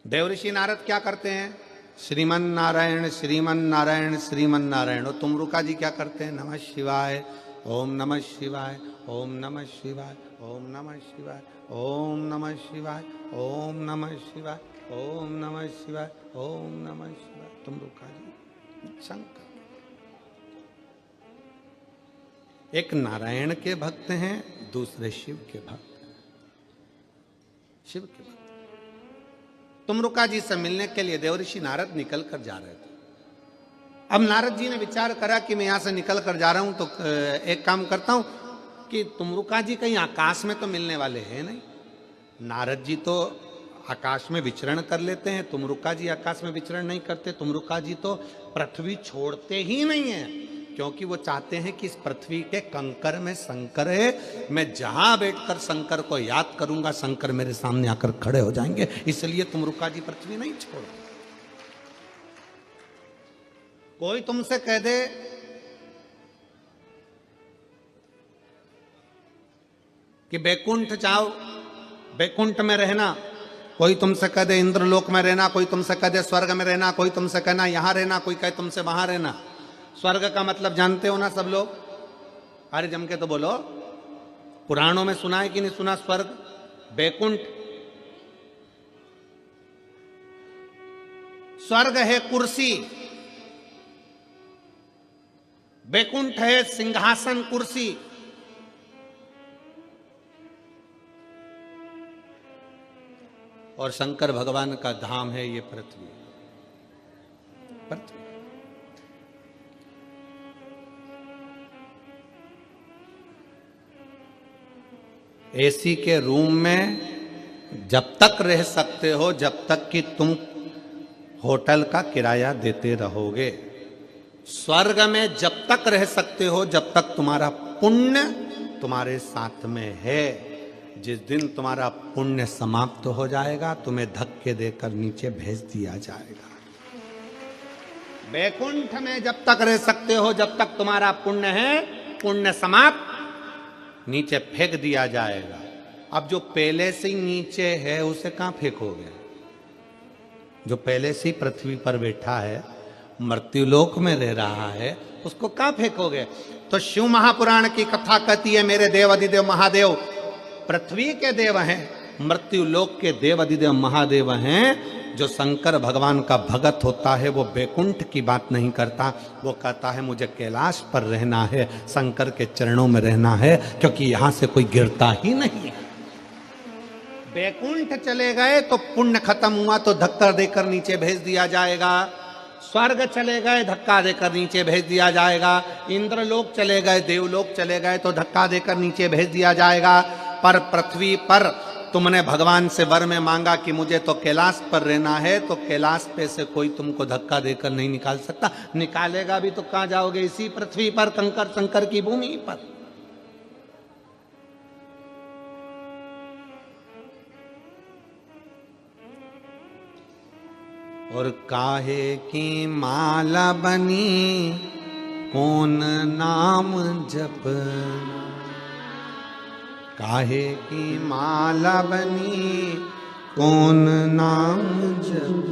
देवऋषि नारद क्या करते हैं? श्रीमन नारायण श्रीमन नारायण श्रीमन नारायण। और तुमरुका जी क्या करते हैं? नमः शिवाय, ओम नमः शिवाय, ओम नमः शिवाय, ओम नमः शिवाय, ओम नमः शिवाय, ओम नमः शिवाय, ओम नमः शिवाय, ओम नमः शिवाय। तुमरुका जी शंकर, एक नारायण के भक्त हैं, दूसरे शिव के भक्त हैं, शिव के भक्त। तुमरुका जी से मिलने के लिए देवऋषि नारद निकल कर जा रहे थे। अब नारद जी ने विचार करा कि मैं यहां से निकल कर जा रहा हूं तो एक काम करता हूं कि तुमरुका जी कहीं आकाश में तो मिलने वाले हैं नहीं। नारद जी तो आकाश में विचरण कर लेते हैं, तुमरुका जी आकाश में विचरण नहीं करते। तुमरुका जी तो पृथ्वी छोड़ते ही नहीं है, क्योंकि वो चाहते हैं कि इस पृथ्वी के कंकर में शंकर है, मैं जहां बैठकर शंकर को याद करूंगा शंकर मेरे सामने आकर खड़े हो जाएंगे। इसलिए तुमरुका जी पृथ्वी नहीं छोड़। कोई तुमसे कह दे कि बैकुंठ जाओ, बैकुंठ में रहना, कोई तुमसे कह दे इंद्रलोक में रहना, कोई तुमसे कह दे स्वर्ग में रहना, कोई तुमसे कहना यहां रहना, कोई कहे तुमसे वहां रहना। स्वर्ग का मतलब जानते हो ना सब लोग? अरे जम के तो बोलो। पुराणों में सुना है कि नहीं सुना? स्वर्ग, बैकुंठ। स्वर्ग है कुर्सी, बैकुंठ है सिंहासन कुर्सी। और शंकर भगवान का धाम है ये पृथ्वी। पृथ्वी एसी के रूम में जब तक रह सकते हो, जब तक कि तुम होटल का किराया देते रहोगे। स्वर्ग में जब तक रह सकते हो, जब तक तुम्हारा पुण्य तुम्हारे साथ में है। जिस दिन तुम्हारा पुण्य समाप्त हो जाएगा, तुम्हें धक्के देकर नीचे भेज दिया जाएगा। बैकुंठ में जब तक रह सकते हो, जब तक तुम्हारा पुण्य है, पुण्य समाप्त, नीचे फेंक दिया जाएगा। अब जो पहले से ही नीचे है उसे कहां फेंकोगे? जो पहले से ही पृथ्वी पर बैठा है, मृत्युलोक में रह रहा है, उसको कहां फेंकोगे? तो शिव महापुराण की कथा कहती है मेरे देव अधिदेव महादेव पृथ्वी के देव हैं, मृत्युलोक के देव अधिदेव महादेव हैं। जो शंकर भगवान का भगत होता है वो बैकुंठ की बात नहीं करता, वो कहता है मुझे कैलाश पर रहना है, शंकर के चरणों में रहना है, क्योंकि यहां से कोई गिरता ही नहीं है। बैकुंठ चले गए तो पुण्य खत्म हुआ तो धक्का देकर नीचे भेज दिया जाएगा। स्वर्ग चले गए धक्का देकर नीचे भेज दिया जाएगा। इंद्रलोक चले गए, देवलोक चले गए तो धक्का देकर नीचे भेज दिया जाएगा। पर पृथ्वी पर तुमने भगवान से वर में मांगा कि मुझे तो कैलाश पर रहना है, तो कैलाश पे से कोई तुमको धक्का देकर नहीं निकाल सकता। निकालेगा भी तो कहां जाओगे? इसी पृथ्वी पर, कंकर शंकर की भूमि पर। और काहे की माला बनी कौन नाम जप, काहे की माला बनी कौन नाम जप,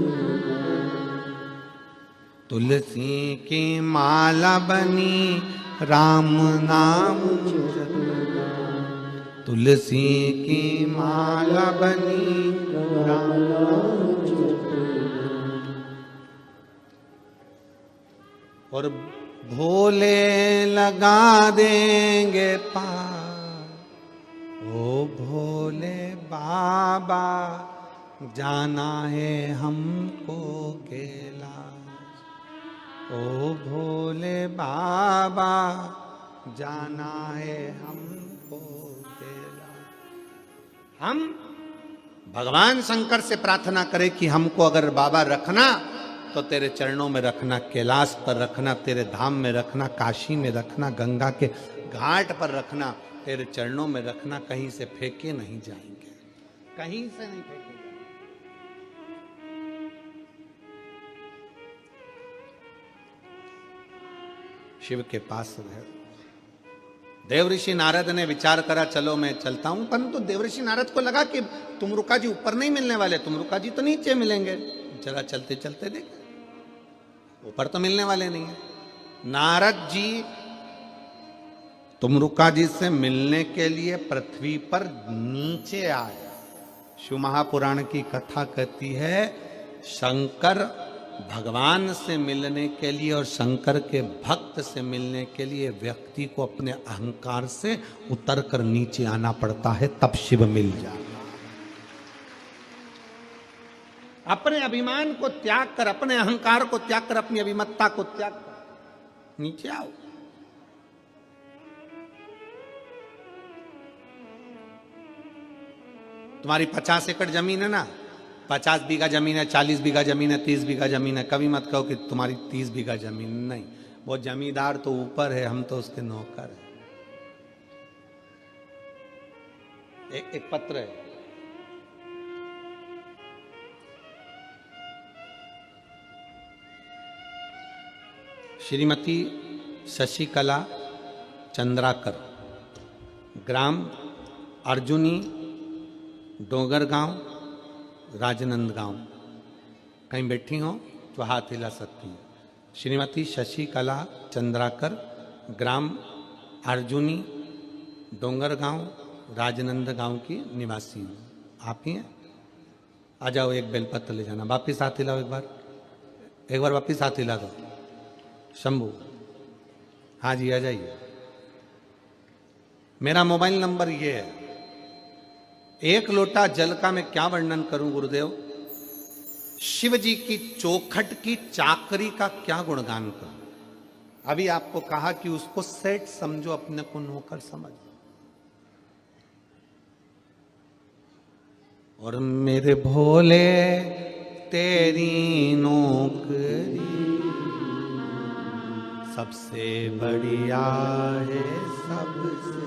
तुलसी की माला बनी राम नाम जप, तुलसी की माला बनी राम नाम जप। और भोले लगा देंगे पार, ओ भोले बाबा जाना है हमको कैलाश, ओ भोले बाबा जाना है हमको कैलाश। हम भगवान शंकर से प्रार्थना करें कि हमको अगर बाबा रखना तो तेरे चरणों में रखना, कैलाश पर रखना, तेरे धाम में रखना, काशी में रखना, गंगा के घाट पर रखना, तेरे चरणों में रखना। कहीं से फेंके नहीं जाएंगे, कहीं से नहीं फेंके जाएंगे। शिव के पास है। देवऋषि नारद ने विचार करा चलो मैं चलता हूं, परंतु देवऋषि नारद को लगा कि तुमरुका जी ऊपर नहीं मिलने वाले, तुमरुका जी तो नीचे मिलेंगे। चला चलते चलते देख, ऊपर तो मिलने वाले नहीं है। नारद जी तुमरुका जी से मिलने के लिए पृथ्वी पर नीचे आए। शिव महापुराण की कथा कहती है शंकर भगवान से मिलने के लिए और शंकर के भक्त से मिलने के लिए व्यक्ति को अपने अहंकार से उतर कर नीचे आना पड़ता है, तब शिव मिल जाए। अपने अभिमान को त्याग कर, अपने अहंकार को त्याग कर, अपनी अभिमत्ता को त्याग कर नीचे आओ। तुम्हारी 50 एकड़ जमीन है ना, 50 बीघा जमीन है, 40 बीघा जमीन है, 30 बीघा जमीन है। कभी मत कहो कि तुम्हारी 30 बीघा जमीन नहीं, वो जमींदार तो ऊपर है, हम तो उसके नौकर हैं। एक पत्र है, श्रीमती शशिकला चंद्राकर, ग्राम अर्जुनी, डोंगरगांव, राजनंद गांव, कहीं बैठी हो तो हाथ हिला सकती हैं। श्रीमती शशिकला चंद्राकर, ग्राम अर्जुनी, डोंगर गांव, राजनंद गांव की निवासी हूँ। आप ही हैं? आ जाओ, एक बेलपत्र ले जाना। वापिस हाथ हिलाओ, एक बार वापिस हाथ हिला दो। शंभू, हाँ जी, आ जाइए। मेरा मोबाइल नंबर ये है। एक लोटा जल का मैं क्या वर्णन करूं गुरुदेव? शिव जी की चौखट की चाकरी का क्या गुणगान करूं? अभी आपको कहा कि उसको सेठ समझो, अपने को नौकर समझो। और मेरे भोले तेरी नौकरी सबसे बढ़िया है, सबसे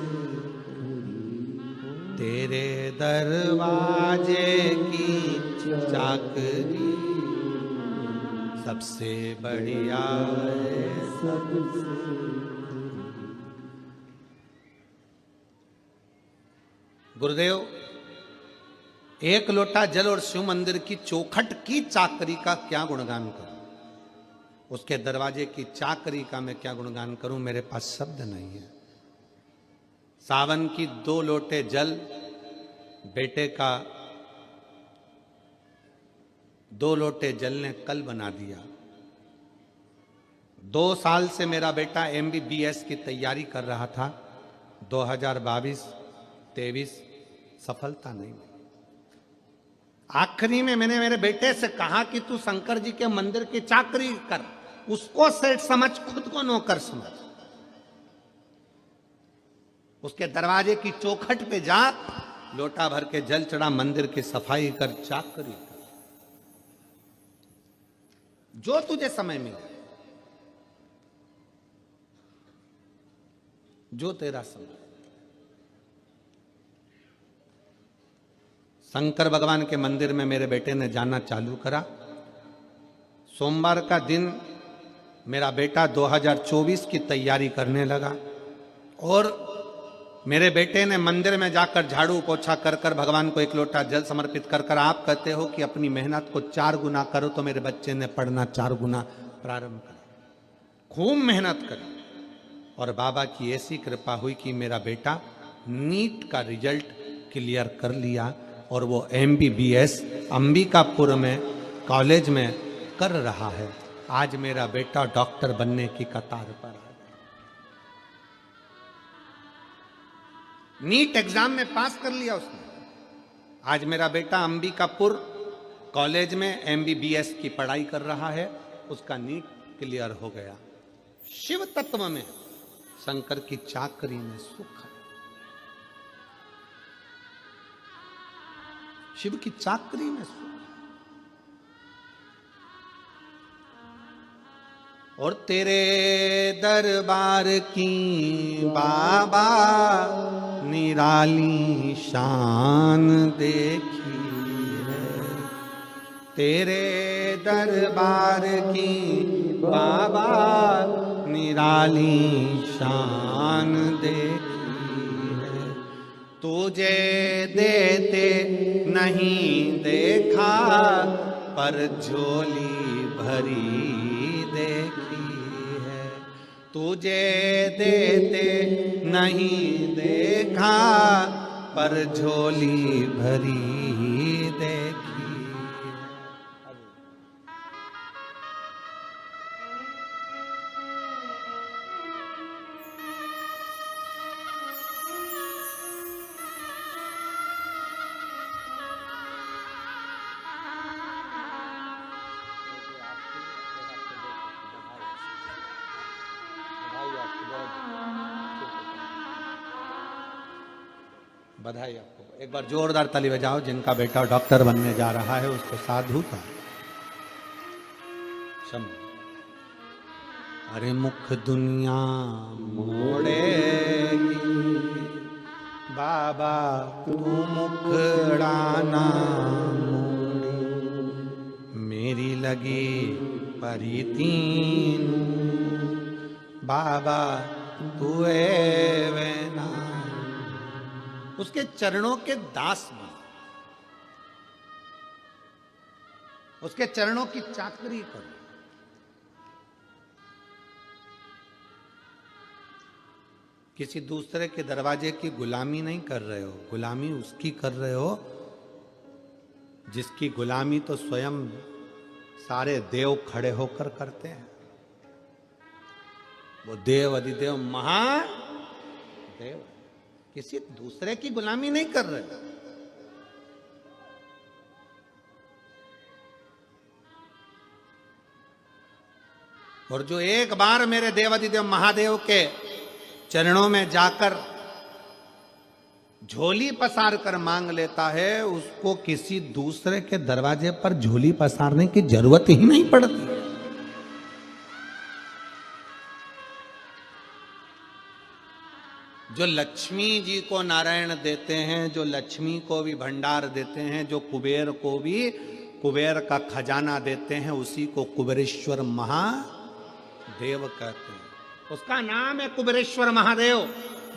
तेरे दरवाजे की चाकरी सबसे बढ़िया है, सबसे। गुरुदेव, एक लोटा जल और शिव मंदिर की चौखट की चाकरी का क्या गुणगान करूं? उसके दरवाजे की चाकरी का मैं क्या गुणगान करूं? मेरे पास शब्द नहीं है। सावन की 2 लोटे जल बेटे का 2 लोटे जल ने कल बना दिया। 2 साल से मेरा बेटा MBBS की तैयारी कर रहा था। 2022-23 सफलता नहीं मिली। आखिरी में मैंने मेरे बेटे से कहा कि तू शंकर जी के मंदिर की चाकरी कर, उसको सेठ समझ, खुद को नौकर समझ। उसके दरवाजे की चौखट पे जा, लोटा भर के जल चढ़ा, मंदिर की सफाई कर, चाकरी कर, जो तुझे समय मिले, जो तेरा समय। शंकर भगवान के मंदिर में मेरे बेटे ने जाना चालू करा। सोमवार का दिन मेरा बेटा 2024 की तैयारी करने लगा और मेरे बेटे ने मंदिर में जाकर झाड़ू पोछा कर कर भगवान को 1 लोटा जल समर्पित कर कर, आप कहते हो कि अपनी मेहनत को 4 गुना करो, तो मेरे बच्चे ने पढ़ना 4 गुना प्रारंभ करा। खूब मेहनत करी और बाबा की ऐसी कृपा हुई कि मेरा बेटा नीट का रिजल्ट क्लियर कर लिया और वो MBBS अंबिकापुर में कॉलेज में कर रहा है। आज मेरा बेटा डॉक्टर बनने की कतार पर आ गया। नीट एग्जाम में पास कर लिया उसने। आज मेरा बेटा अंबिकापुर कॉलेज में MBBS की पढ़ाई कर रहा है, उसका नीट क्लियर हो गया। शिव तत्व में, शंकर की चाकरी में सुख है। शिव की चाकरी में सुख। और तेरे दरबार की बाबा निराली शान देखी है। तेरे दरबार की बाबा निराली शान देखी है। तुझे देते नहीं देखा, पर झोली भरी देखी है। तुझे देते नहीं देखा, पर झोली भरी देखी। बधाई आपको। एक बार जोरदार ताली बजाओ। जिनका बेटा डॉक्टर बनने जा रहा है उसको साधुता। अरे मुख दुनिया मोड़ेगी, बाबा तू मुखड़ाना मोड़े। मेरी लगी परीतीन, बाबा तू वेना। उसके चरणों के दास बन। उसके चरणों की चाकरी करो। किसी दूसरे के दरवाजे की गुलामी नहीं कर रहे हो, गुलामी उसकी कर रहे हो जिसकी गुलामी तो स्वयं सारे देव खड़े होकर करते हैं। वो देव अधिदेव महादेव, किसी दूसरे की गुलामी नहीं कर रहे। और जो एक बार मेरे देवाधिदेव महादेव के चरणों में जाकर झोली पसार कर मांग लेता है, उसको किसी दूसरे के दरवाजे पर झोली पसारने की जरूरत ही नहीं पड़ती। जो लक्ष्मी जी को नारायण देते हैं, जो लक्ष्मी को भी भंडार देते हैं, जो कुबेर को भी कुबेर का खजाना देते हैं, उसी को कुबेरेश्वर महादेव कहते हैं। उसका नाम है कुबेरेश्वर महादेव,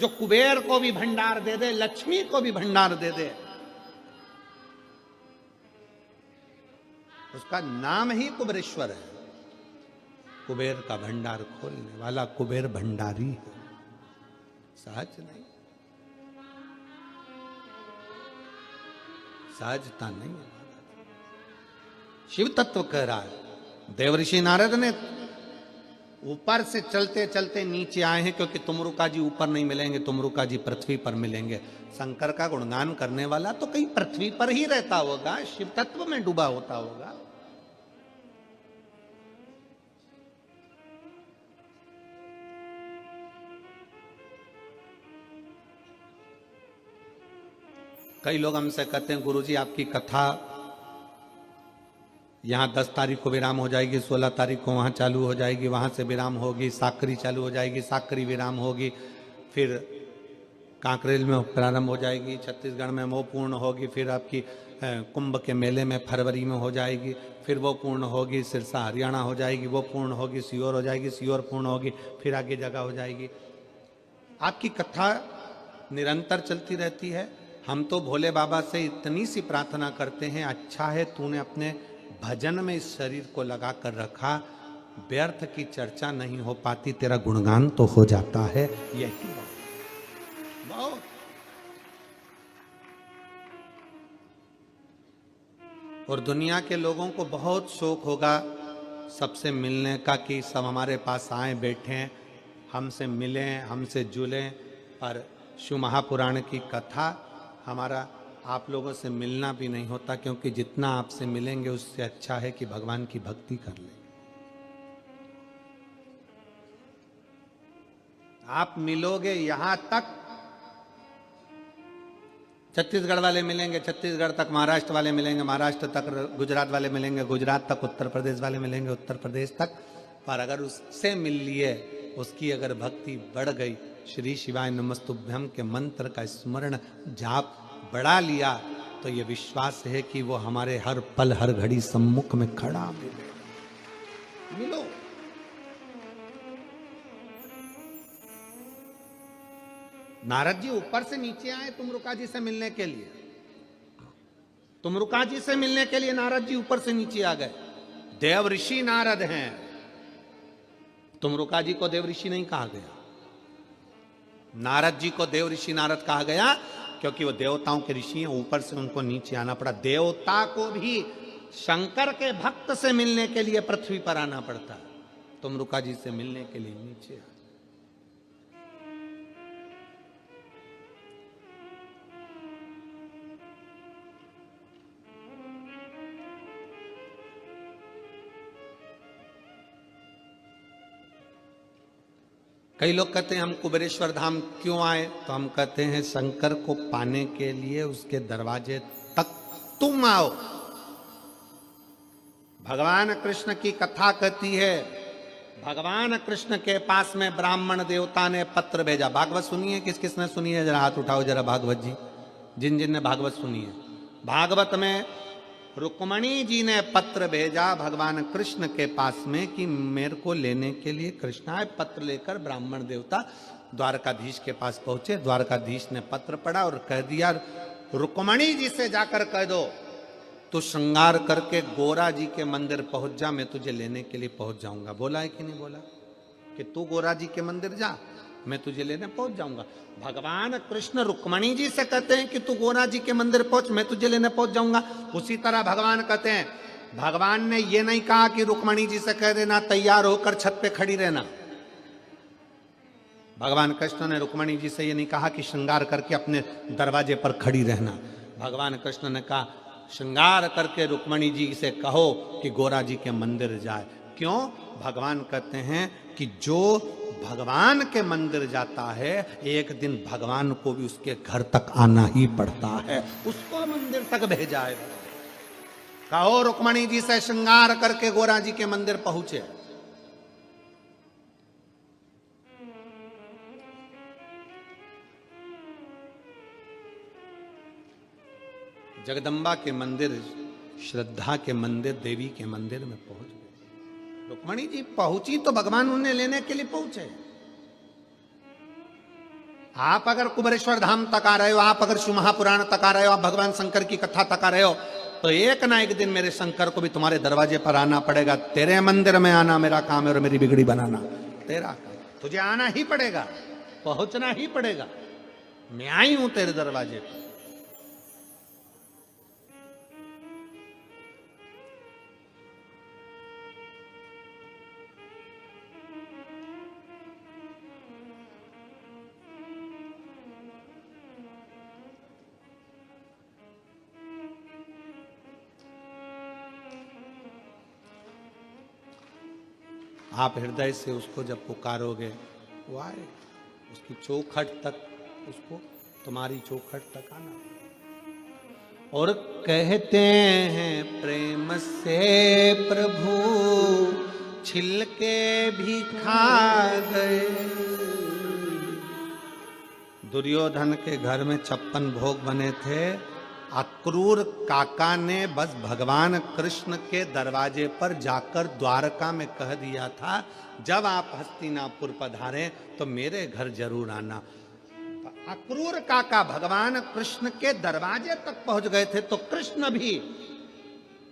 जो कुबेर को भी भंडार दे दे, लक्ष्मी को भी भंडार दे दे। उसका नाम ही कुबेरेश्वर है। कुबेर का भंडार खोलने वाला कुबेर भंडारी है, सहज नहीं, सहजता नहीं है। शिव तत्व कह रहा है। देवऋषि नारद ने ऊपर से चलते चलते नीचे आए हैं, क्योंकि तुमरुका जी ऊपर नहीं मिलेंगे, तुमरुका जी पृथ्वी पर मिलेंगे। शंकर का गुणगान करने वाला तो कहीं पृथ्वी पर ही रहता होगा, शिव तत्व में डूबा होता होगा। कई लोग हमसे कहते हैं गुरुजी आपकी कथा यहाँ 10 तारीख को विराम हो जाएगी, 16 तारीख को वहाँ चालू हो जाएगी, वहाँ से विराम होगी, साकरी चालू हो जाएगी, साकरी विराम होगी, फिर कांकरेल में प्रारंभ हो जाएगी, छत्तीसगढ़ में वो पूर्ण होगी, फिर आपकी कुंभ के मेले में फरवरी में हो जाएगी, फिर वो पूर्ण होगी, सिरसा हरियाणा हो जाएगी, वो पूर्ण होगी, सीहोर हो जाएगी, सीहोर पूर्ण होगी, फिर आगे जगह हो जाएगी। आपकी कथा निरंतर चलती रहती है। हम तो भोले बाबा से इतनी सी प्रार्थना करते हैं, अच्छा है तूने अपने भजन में इस शरीर को लगा कर रखा, व्यर्थ की चर्चा नहीं हो पाती, तेरा गुणगान तो हो जाता है। यही बहुत और दुनिया के लोगों को बहुत शौक होगा सबसे मिलने का, कि सब हमारे पास आए बैठें, हमसे मिलें, हमसे जुलें। पर शिव महापुराण की कथा हमारा आप लोगों से मिलना भी नहीं होता, क्योंकि जितना आपसे मिलेंगे उससे अच्छा है कि भगवान की भक्ति कर लें। आप मिलोगे यहां तक, छत्तीसगढ़ वाले मिलेंगे छत्तीसगढ़ तक, महाराष्ट्र वाले मिलेंगे महाराष्ट्र तक, गुजरात वाले मिलेंगे गुजरात तक, उत्तर प्रदेश वाले मिलेंगे उत्तर प्रदेश तक। पर अगर उससे मिल लिए, उसकी अगर भक्ति बढ़ गई, श्री शिवाय नमस्तुभ्यम के मंत्र का स्मरण जाप बढ़ा लिया, तो ये विश्वास है कि वो हमारे हर पल हर घड़ी सम्मुख में खड़ा मिलो। नारद जी ऊपर से नीचे आए तुमरुका जी से मिलने के लिए, तुमरुका जी से मिलने के लिए नारद जी ऊपर से नीचे आ गए। देव ऋषि नारद हैं, तुमरुका जी को देव ऋषि नहीं कहा गया, नारद जी को देव ऋषि नारद कहा गया, क्योंकि वो देवताओं के ऋषि हैं, ऊपर से उनको नीचे आना पड़ा। देवता को भी शंकर के भक्त से मिलने के लिए पृथ्वी पर आना पड़ता है, तुमरुका जी से मिलने के लिए नीचे आ। कई लोग कहते हैं हम कुबेरेश्वर धाम क्यों आए, तो हम कहते हैं शंकर को पाने के लिए उसके दरवाजे तक तुम आओ। भगवान कृष्ण की कथा कहती है, भगवान कृष्ण के पास में ब्राह्मण देवता ने पत्र भेजा। भागवत सुनिए, किस किस ने सुनी है जरा हाथ उठाओ जरा, भागवत जी, जिन जिन ने भागवत सुनी है। भागवत में रुक्मणी जी ने पत्र भेजा भगवान कृष्ण के पास में कि मेरे को लेने के लिए कृष्ण आए। पत्र लेकर ब्राह्मण देवता द्वारकाधीश के पास पहुंचे। द्वारकाधीश ने पत्र पढ़ा और कह दिया, रुक्मणी जी से जाकर कह दो तू श्रृंगार करके गोरा जी के मंदिर पहुंच जा, मैं तुझे लेने के लिए पहुंच जाऊंगा। बोला है कि नहीं बोला कि तू गोरा जी के मंदिर जा, मैं तुझे लेने पहुंच जाऊंगा। भगवान कृष्ण रुक्मणी जी से कहते हैं कि तू गोरा जी के मंदिर पहुंच, मैं तुझे लेने पहुंच जाऊंगा। उसी तरह भगवान कहते हैं, भगवान ने ये नहीं कहा कि रुक्मणी जी से कह देना तैयार होकर छत पे खड़ी रहना। भगवान कृष्ण ने रुक्मणी जी से ये नहीं कहा कि श्रृंगार करके अपने दरवाजे पर खड़ी रहना। भगवान कृष्ण ने कहा श्रृंगार करके रुक्मणी जी से कहो कि गोरा जी के मंदिर जाए। क्यों? भगवान कहते हैं कि जो भगवान के मंदिर जाता है एक दिन भगवान को भी उसके घर तक आना ही पड़ता है, उसको मंदिर तक भेजा है। कहो रुक्मणी जी से श्रृंगार करके गोरा जी के मंदिर पहुंचे। जगदम्बा के मंदिर, श्रद्धा के मंदिर, देवी के मंदिर में पहुंच गए। रुक्मणी जी पहुंची तो भगवान उन्हें लेने के लिए पहुंचे। आप अगर कुबेरेश्वर धाम तक आ रहे हो, आप अगर शिव महापुराण तक आ रहे हो, आप भगवान शंकर की कथा तक आ रहे हो, तो एक ना एक दिन मेरे शंकर को भी तुम्हारे दरवाजे पर आना पड़ेगा। तेरे मंदिर में आना मेरा काम है और मेरी बिगड़ी बनाना तेरा काम। तुझे आना ही पड़ेगा, पहुंचना ही पड़ेगा। मैं आई हूं तेरे दरवाजे पर। आप हृदय से उसको जब पुकारोगे वो आए, उसकी चौखट तक, उसको तुम्हारी चौखट तक आना। और कहते हैं प्रेम से प्रभु छिलके भी खा गए। दुर्योधन के घर में 56 भोग बने थे। अक्रूर काका ने बस भगवान कृष्ण के दरवाजे पर जाकर द्वारका में कह दिया था, जब आप हस्तिनापुर पधारें तो मेरे घर जरूर आना। अक्रूर काका भगवान कृष्ण के दरवाजे तक पहुंच गए थे, तो कृष्ण भी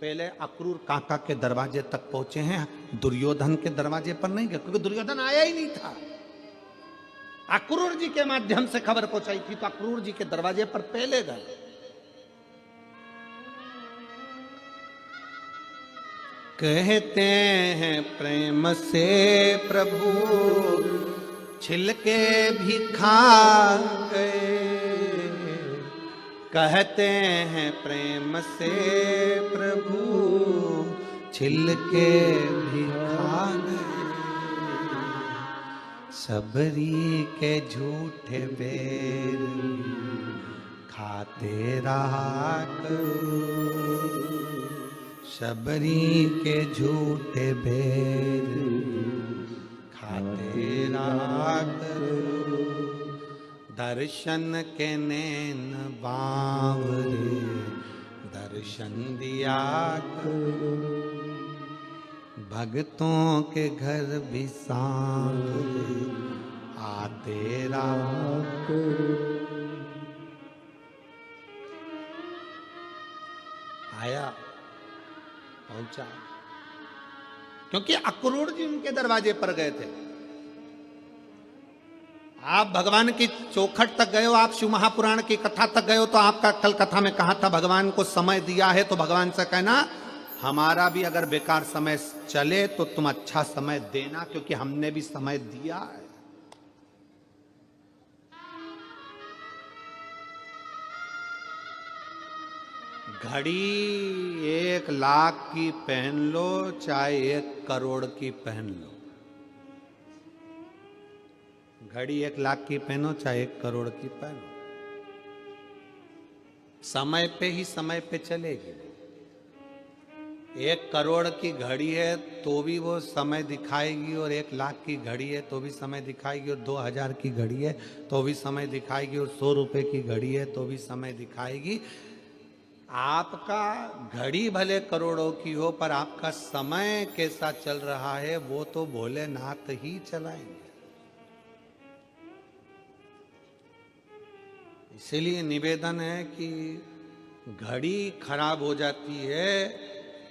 पहले अक्रूर काका के दरवाजे तक पहुंचे हैं, दुर्योधन के दरवाजे पर नहीं गए, क्योंकि दुर्योधन आया ही नहीं था। अक्रूर जी के माध्यम से खबर पहुंचाई थी, तो अक्रूर जी के दरवाजे पर पहले गए। कहते हैं प्रेम से प्रभु छिलके भी खा गए। कहते हैं प्रेम से प्रभु छिलके भी खा गए। सबरी के झूठे बेर खाते रहा करो। सबरी के झूठे बेर खाते रहा करो। दर्शन के नैन बावरे दर्शन दिया करो। भक्तों के घर भी सांवरे आते रहा करो। आया, पहुंचा, क्योंकि अक्रूर जी उनके दरवाजे पर गए थे। आप भगवान की चौखट तक गए हो, आप शिव महापुराण की कथा तक गए हो, तो आपका कल कथा में कहा था भगवान को समय दिया है, तो भगवान से कहना हमारा भी अगर बेकार समय चले तो तुम अच्छा समय देना, क्योंकि हमने भी समय दिया है। घड़ी 1 लाख की पहन लो चाहे 1 करोड़ की पहन लो, घड़ी 1 लाख की पहनो चाहे 1 करोड़ की पहनो, समय पे ही समय पे चलेगी। 1 करोड़ की घड़ी है तो भी वो समय दिखाएगी, और 1 लाख की घड़ी है तो भी समय दिखाएगी, और 2000 की घड़ी है तो भी समय दिखाएगी, और 100 रुपए की घड़ी है तो भी समय दिखाएगी। आपका घड़ी भले करोड़ों की हो, पर आपका समय कैसा चल रहा है वो तो भोलेनाथ ही चलाएंगे। इसीलिए निवेदन है कि घड़ी खराब हो जाती है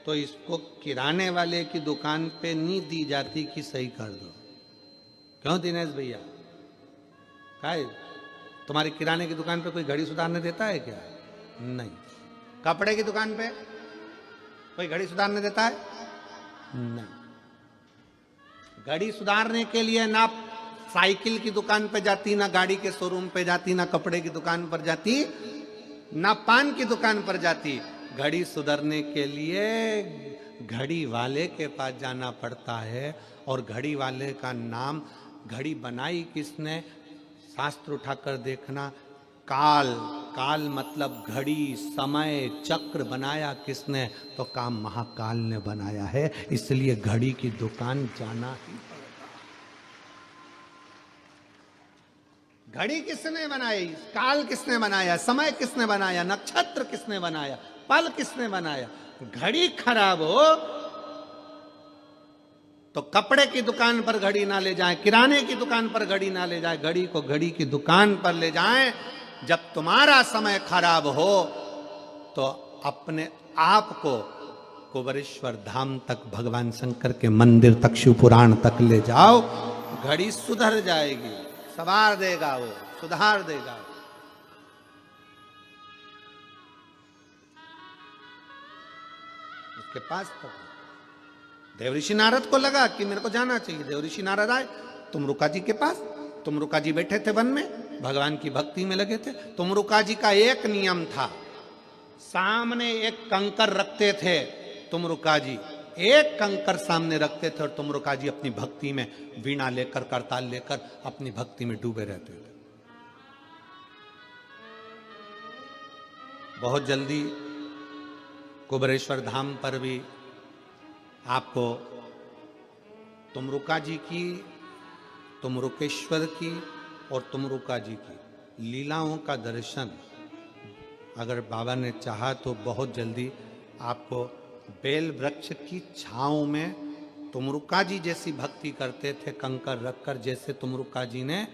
तो इसको किराने वाले की दुकान पे नहीं दी जाती कि सही कर दो। क्यों दिनेश भैया, काय तुम्हारी किराने की दुकान पे कोई घड़ी सुधारने देता है क्या? नहीं। कपड़े की दुकान पे कोई घड़ी सुधारने देता है? नहीं। घड़ी सुधारने के लिए ना साइकिल की दुकान पे जाती, ना गाड़ी के शोरूम पे जाती, ना कपड़े की दुकान पर जाती, ना पान की दुकान पर जाती। घड़ी सुधरने के लिए घड़ी वाले के पास जाना पड़ता है। और घड़ी वाले का नाम, घड़ी बनाई किसने? शास्त्र उठाकर देखना, काल। काल मतलब घड़ी, समय, चक्र बनाया किसने? तो काम महाकाल ने बनाया है। इसलिए घड़ी की दुकान जाना ही पड़ता। घड़ी किसने बनाई? काल किसने बनाया? समय किसने बनाया? नक्षत्र किसने बनाया? पल किसने बनाया? घड़ी खराब हो तो कपड़े की दुकान पर घड़ी ना ले जाएं, किराने की दुकान पर घड़ी ना ले जाएं, घड़ी को घड़ी की दुकान पर ले जाएं। जब तुम्हारा समय खराब हो तो अपने आप को कुबेरेश्वर धाम तक, भगवान शंकर के मंदिर तक, शिव पुराण तक ले जाओ। घड़ी सुधर जाएगी, संवार देगा, वो सुधार देगा। उसके पास तो देवऋषि नारद को लगा कि मेरे को जाना चाहिए। देवऋषि नारद आए तुमरुका जी के पास। तुमरुका जी बैठे थे वन में, भगवान की भक्ति में लगे थे। तुमरुका जी का एक नियम था, सामने एक कंकर रखते थे। तुमरुका जी एक कंकर सामने रखते थे और तुमरुका जी अपनी भक्ति में वीणा लेकर, करताल लेकर अपनी भक्ति में डूबे रहते थे। बहुत जल्दी कुबेरेश्वर धाम पर भी आपको तुमरुका जी की, तुमरुकेश्वर की और तुमरुका जी की लीलाओं का दर्शन अगर बाबा ने चाहा तो बहुत जल्दी आपको बेल वृक्ष की छांव में तुमरुका जी जैसी भक्ति करते थे, कंकर रखकर, जैसे तुमरुका जी ने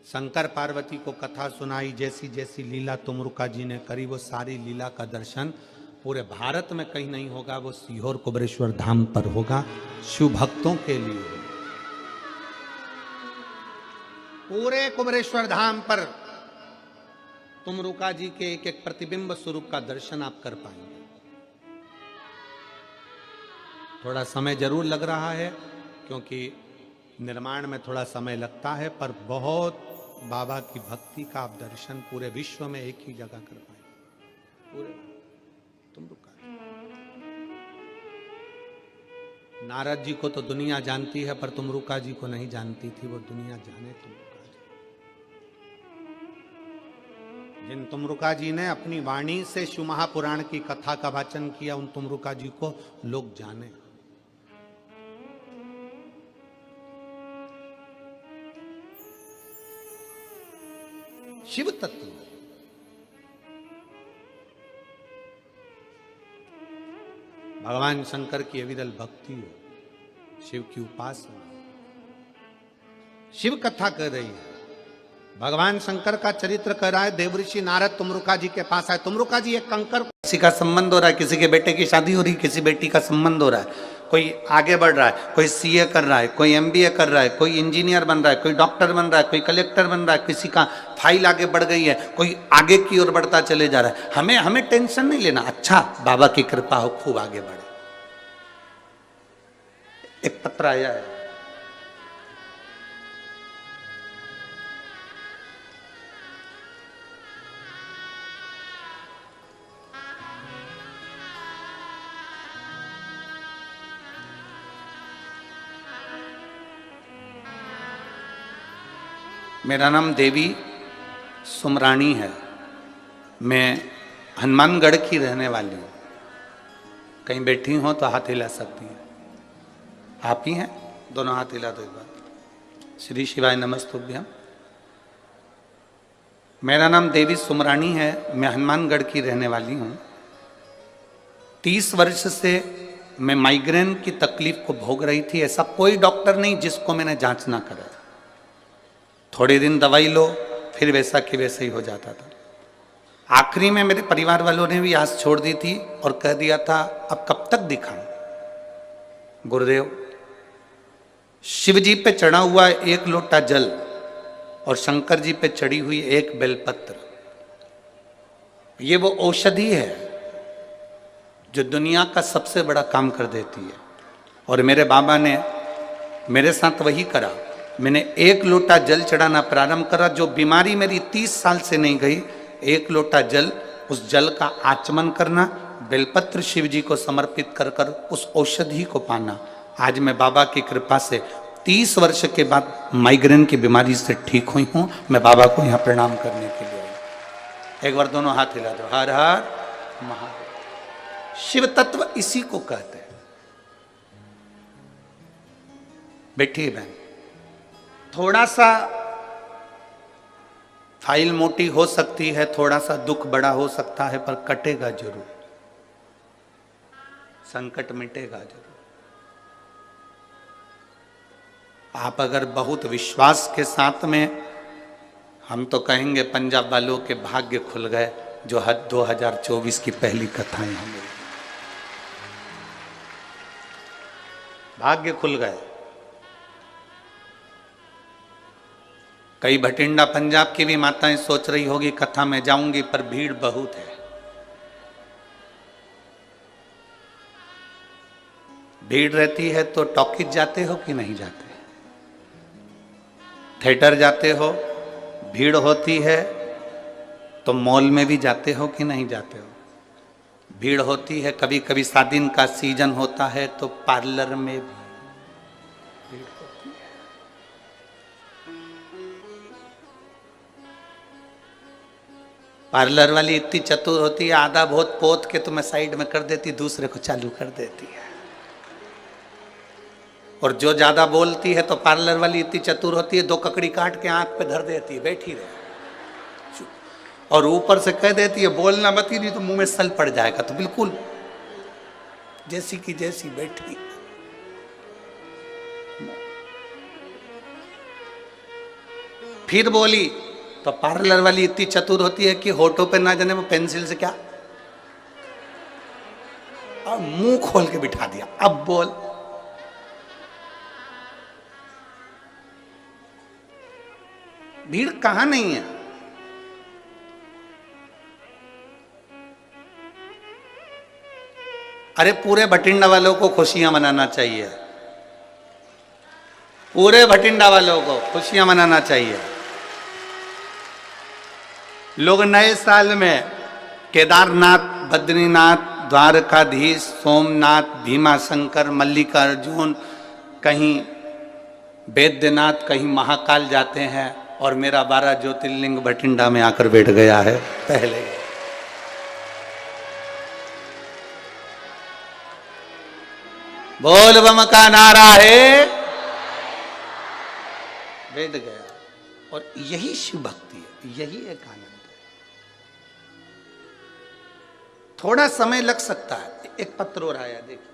शंकर पार्वती को कथा सुनाई, जैसी जैसी लीला तुमरुका जी ने करी, वो सारी लीला का दर्शन पूरे भारत में कहीं नहीं होगा, वो सीहोर कुबेरेश्वर धाम पर होगा। शिव भक्तों के लिए पूरे कुबेरेश्वर धाम पर तुमरुका जी के एक एक प्रतिबिंब स्वरूप का दर्शन आप कर पाएंगे। थोड़ा समय जरूर लग रहा है क्योंकि निर्माण में थोड़ा समय लगता है, पर बहुत बाबा की भक्ति का आप दर्शन पूरे विश्व में एक ही जगह कर पाएंगे। पूरे तुमरुका नारद जी को तो दुनिया जानती है, पर तुमरुका जी को नहीं जानती थी, वो दुनिया जाने तुमरुका जी। जिन तुमरुका जी ने अपनी वाणी से शिव महापुराण की कथा का वाचन किया, उन तुमरुका जी को लोग जाने। शिव तत्व, भगवान शंकर की अविरल भक्ति हो, शिव की उपासना, शिव कथा कर रही है, भगवान शंकर का चरित्र कर रहा है। देवऋषि नारद तुमरुका जी के पास आए। तुमरुका जी एक कंकर, किसी का संबंध हो रहा है, किसी के बेटे की शादी हो रही, किसी बेटी का संबंध हो रहा है, कोई आगे बढ़ रहा है, कोई सीए कर रहा है, कोई एमबीए कर रहा है, कोई इंजीनियर बन रहा है, कोई डॉक्टर बन रहा है, कोई कलेक्टर बन रहा है, किसी का फाइल आगे बढ़ गई है, कोई आगे की ओर बढ़ता चले जा रहा है। हमें टेंशन नहीं लेना, अच्छा बाबा की कृपा हो, खूब आगे बढ़े। एक पत्र आया है, मेरा नाम देवी सुमरानी है, मैं हनुमानगढ़ की रहने वाली हूँ। कहीं बैठी हो तो हाथ हिला सकती हैं। आप ही हैं? दोनों हाथ हिला दो एक बार। श्री शिवाय नमस्तुभ्यम। मेरा नाम देवी सुमरानी है, मैं हनुमानगढ़ की रहने वाली हूँ। 30 वर्ष से मैं माइग्रेन की तकलीफ को भोग रही थी। ऐसा कोई डॉक्टर नहीं जिसको मैंने जांच ना करा। थोड़े दिन दवाई लो फिर वैसा कि वैसा ही हो जाता था। आखिरी में मेरे परिवार वालों ने भी आस छोड़ दी थी और कह दिया था अब कब तक दिखाऊं। गुरुदेव, शिव जी पे चढ़ा हुआ एक लोटा जल और शंकर जी पे चढ़ी हुई एक बेलपत्र, ये वो औषधि है जो दुनिया का सबसे बड़ा काम कर देती है। और मेरे बाबा ने मेरे साथ वही करा। मैंने एक लोटा जल चढ़ाना प्रारंभ करा। जो बीमारी मेरी 30 साल से नहीं गई, एक लोटा जल, उस जल का आचमन करना, बेलपत्र शिव जी को समर्पित कर कर उस औषधि को पाना। आज मैं बाबा की कृपा से 30 वर्ष के बाद माइग्रेन की बीमारी से ठीक हुई हूं। मैं बाबा को यहाँ प्रणाम करने के लिए आई। एक बार दोनों हाथ हिला दो। हर हर महादेव। शिव तत्व इसी को कहते हैं। बैठिए बहन, थोड़ा सा फाइल मोटी हो सकती है, थोड़ा सा दुख बड़ा हो सकता है, पर कटेगा जरूर, संकट मिटेगा जरूर। आप अगर बहुत विश्वास के साथ में, हम तो कहेंगे पंजाब वालों के भाग्य खुल गए जो 2024 की पहली कथाएं हमें, भाग्य खुल गए। कई भटिंडा पंजाब की भी माताएं सोच रही होगी कथा में जाऊंगी, पर भीड़ बहुत है। भीड़ रहती है तो टॉकीज जाते हो कि नहीं जाते? थिएटर जाते हो? भीड़ होती है तो मॉल में भी जाते हो कि नहीं जाते हो? भीड़ होती है, कभी कभी शादी का सीजन होता है तो पार्लर में भी भीड़ होती है। पार्लर वाली इतनी चतुर होती है, आधा बहुत पोत के तुम्हें साइड में कर देती, दूसरे को चालू कर देती है। और जो ज्यादा बोलती है तो पार्लर वाली इतनी चतुर होती है, 2 ककड़ी काट के आंख पे धर देती है, बैठी रहे, और ऊपर से कह देती है बोलना मत ही, नहीं तो मुंह में सल पड़ जाएगा। तो बिल्कुल जैसी की जैसी बैठी। फिर बोली तो पार्लर वाली इतनी चतुर होती है कि होठों पे ना जाने वो पेंसिल से क्या, और मुंह खोल के बिठा दिया, अब बोल। भीड़ कहां नहीं है? अरे पूरे भटिंडा वालों को खुशियां मनाना चाहिए, पूरे भटिंडा वालों को खुशियां मनाना चाहिए। लोग नए साल में केदारनाथ, बद्रीनाथ, द्वारकाधीश, सोमनाथ, भीमाशंकर, मल्लिकार्जुन, कहीं बैद्यनाथ, कहीं महाकाल जाते हैं, और मेरा 12 ज्योतिर्लिंग भटिंडा में आकर बैठ गया है पहले। बोल बम का नारा है, बैठ गया। और यही शिव भक्ति है, यही एक आनंद है। थोड़ा समय लग सकता है। एक पत्र और आया, देखिए।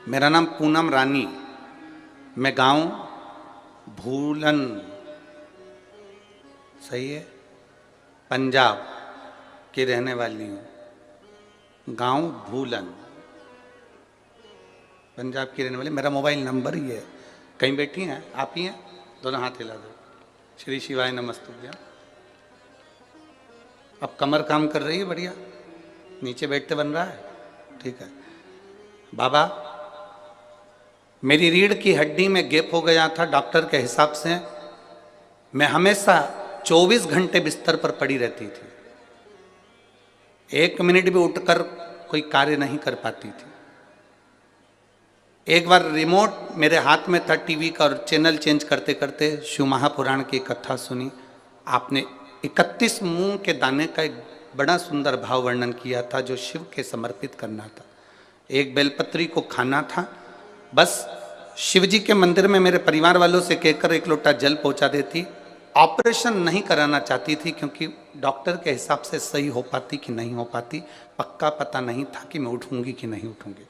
मेरा नाम पूनम रानी, मैं गांव भूलन, सही है, पंजाब की रहने वाली हूँ। गांव भूलन, पंजाब की रहने वाली। मेरा मोबाइल नंबर ही है। कहीं बैठी हैं आप? ही हैं? दोनों हाथ हिला दो। श्री शिवाय नमस्तुभ्यं। अब कमर काम कर रही है बढ़िया, नीचे बैठते बन रहा है, ठीक है। बाबा, मेरी रीढ़ की हड्डी में गैप हो गया था। डॉक्टर के हिसाब से मैं हमेशा 24 घंटे बिस्तर पर पड़ी रहती थी, 1 मिनट भी उठकर कोई कार्य नहीं कर पाती थी। एक बार रिमोट मेरे हाथ में था टीवी का, और चैनल चेंज करते करते शिव महापुराण की कथा सुनी। आपने 31 मूंग के दाने का एक बड़ा सुंदर भाव वर्णन किया था, जो शिव के समर्पित करना था। एक बेलपत्री को खाना था, बस शिव जी के मंदिर में मेरे परिवार वालों से कहकर एक लोटा जल पहुंचा देती। ऑपरेशन नहीं कराना चाहती थी क्योंकि डॉक्टर के हिसाब से सही हो पाती कि नहीं हो पाती, पक्का पता नहीं था कि मैं उठूंगी कि नहीं उठूंगी।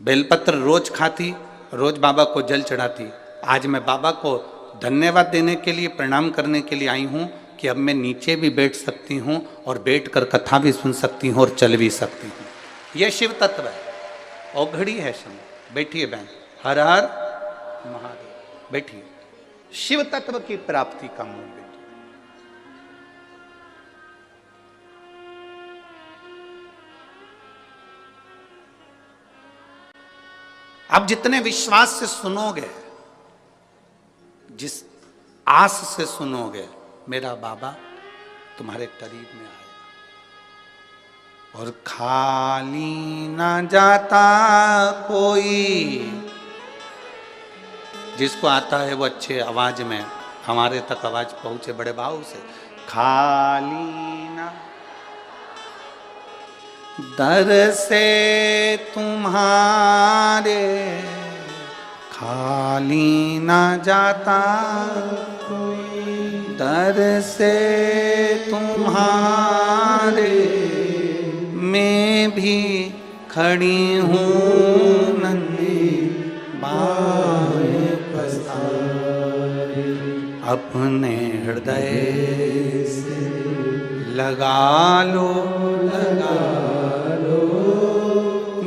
बेलपत्र रोज खाती, रोज बाबा को जल चढ़ाती। आज मैं बाबा को धन्यवाद देने के लिए, प्रणाम करने के लिए आई हूँ कि अब मैं नीचे भी बैठ सकती हूँ और बैठ कर कथा भी सुन सकती हूँ और चल भी सकती हूँ। यह शिव तत्व है। औघड़ी है समय। बैठिए बहन, हर हर महादेव। बैठिए। शिव तत्व की प्राप्ति का मूल बिंदु। आप जितने विश्वास से सुनोगे, जिस आस से सुनोगे, मेरा बाबा तुम्हारे करीब में आएगा। और खाली ना जाता कोई, जिसको आता है वो अच्छे आवाज में हमारे तक आवाज पहुंचे बड़े भाव से। खाली ना दर से तुम्हारे खाली ना जाता कोई, दर से तुम्हारे मैं भी खड़ी हूँ नन्ही बाएं पसारे। अपने हृदय से लगा लो,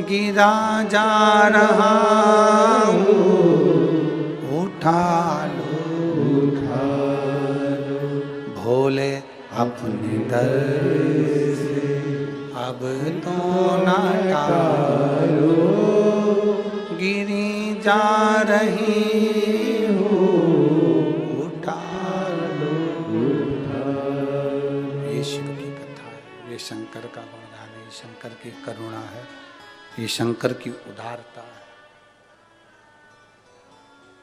गिरा जा रहा हूँ, उठा लो, भोले अपने दर से अब तो ना टालो, गिरी जा रही हूँ, उठा लो। ये शिव की कथा है, ये शंकर का गुणगान है, ये शंकर की करुणा है, ये शंकर की उदारता है।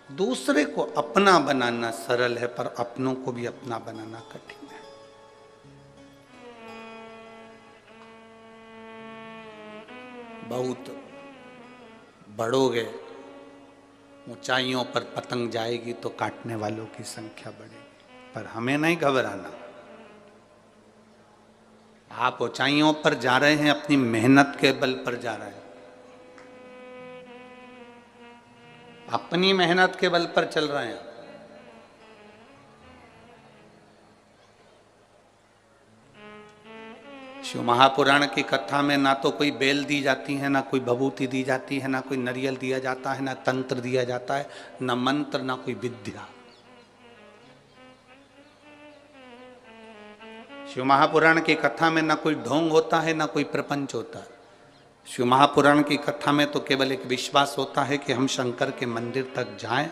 दूसरे को अपना बनाना सरल है, पर अपनों को भी अपना बनाना कठिन है। बहुत बढ़ोगे, ऊंचाइयों पर पतंग जाएगी तो काटने वालों की संख्या बढ़ेगी, पर हमें नहीं घबराना। आप ऊंचाइयों पर जा रहे हैं, अपनी मेहनत के बल पर जा रहे हैं, अपनी मेहनत के बल पर चल रहे हैं। शिव महापुराण की कथा में ना तो कोई बेल दी जाती है, ना कोई भभूति दी जाती है, ना कोई नारियल दिया जाता है, ना तंत्र दिया जाता है, ना मंत्र, ना कोई विद्या। शिव महापुराण की कथा में ना कोई ढोंग होता है, ना कोई प्रपंच होता है। शिव महापुराण की कथा में तो केवल एक विश्वास होता है कि हम शंकर के मंदिर तक जाएं,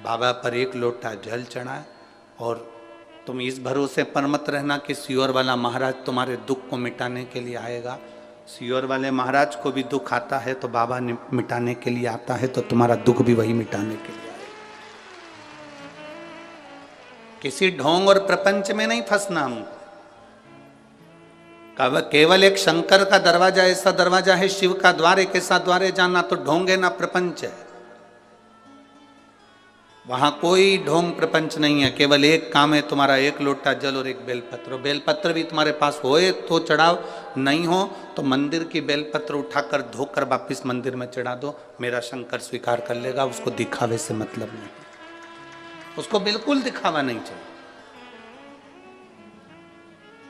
बाबा पर एक लोटा जल चढ़ाएं, और तुम इस भरोसे पर मत रहना कि सियोर वाला महाराज तुम्हारे दुख को मिटाने के लिए आएगा। सियोर वाले महाराज को भी दुख आता है तो बाबा मिटाने के लिए आता है, तो तुम्हारा दुख भी वही मिटाने के लिए आएगा। किसी ढोंग और प्रपंच में नहीं फंसना हमको। केवल एक शंकर का दरवाजा ऐसा दरवाजा है, शिव का द्वार एक ऐसा द्वार है जहां ना तो ढोंग है ना प्रपंच है। वहां कोई ढोंग प्रपंच नहीं है, केवल एक काम है, तुम्हारा एक लोटा जल और एक बेलपत्र। बेलपत्र भी तुम्हारे पास होए तो चढ़ाओ, नहीं हो तो मंदिर की बेलपत्र उठाकर धोकर वापिस मंदिर में चढ़ा दो, मेरा शंकर स्वीकार कर लेगा। उसको दिखावे से मतलब नहीं, उसको बिल्कुल दिखावा नहीं चाहिए।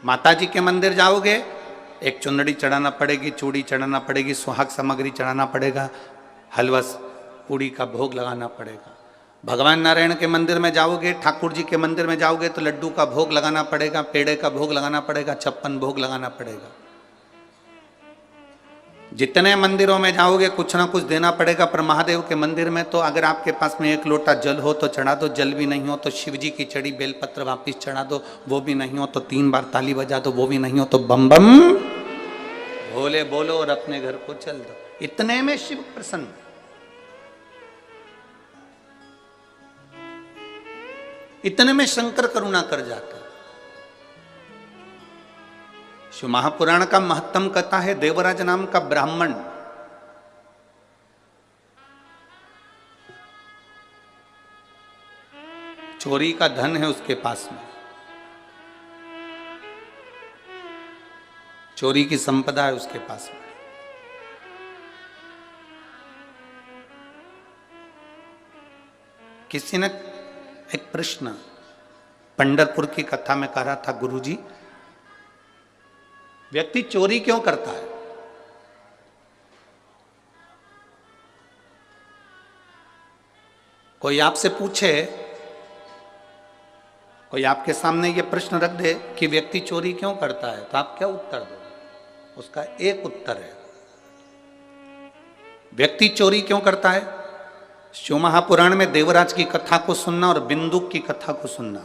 माता जी के मंदिर जाओगे, एक चुंदड़ी चढ़ाना पड़ेगी, चूड़ी चढ़ाना पड़ेगी, सुहाग सामग्री चढ़ाना पड़ेगा, हलवा पूड़ी का भोग लगाना पड़ेगा। भगवान नारायण के मंदिर में जाओगे, ठाकुर जी के मंदिर में जाओगे तो लड्डू का भोग लगाना पड़ेगा, पेड़े का भोग लगाना पड़ेगा, 56 भोग लगाना पड़ेगा। जितने मंदिरों में जाओगे कुछ ना कुछ देना पड़ेगा, पर महादेव के मंदिर में तो अगर आपके पास में एक लोटा जल हो तो चढ़ा दो, जल भी नहीं हो तो शिव जी की चढ़ी बेलपत्र वापिस चढ़ा दो, वो भी नहीं हो तो 3 बार ताली बजा दो, वो भी नहीं हो तो बम बम भोले बोलो और अपने घर को चल दो। इतने में शिव प्रसन्न। इतने में शंकर करुणा कर जाता। शिव महापुराण का महत्तम कथा है, देवराज नाम का ब्राह्मण चोरी का धन है उसके पास में, चोरी की संपदा है उसके पास में। किसी ने एक प्रश्न पंढरपुर की कथा में कहा था, गुरुजी व्यक्ति चोरी क्यों करता है? कोई आपसे पूछे, कोई आपके सामने ये प्रश्न रख दे कि व्यक्ति चोरी क्यों करता है, तो आप क्या उत्तर दो? उसका एक उत्तर है, व्यक्ति चोरी क्यों करता है? शिव महापुराण में देवराज की कथा को सुनना और बिंदुक की कथा को सुनना।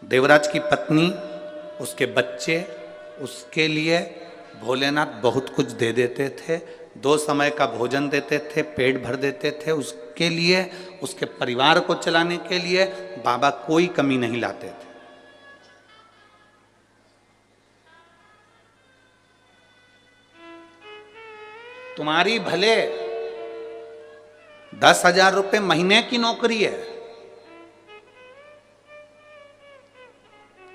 देवराज की पत्नी, उसके बच्चे, उसके लिए भोलेनाथ बहुत कुछ दे देते थे, 2 समय का भोजन देते थे, पेट भर देते थे। उसके लिए, उसके परिवार को चलाने के लिए बाबा कोई कमी नहीं लाते थे। तुम्हारी भले 10,000 रुपए महीने की नौकरी है,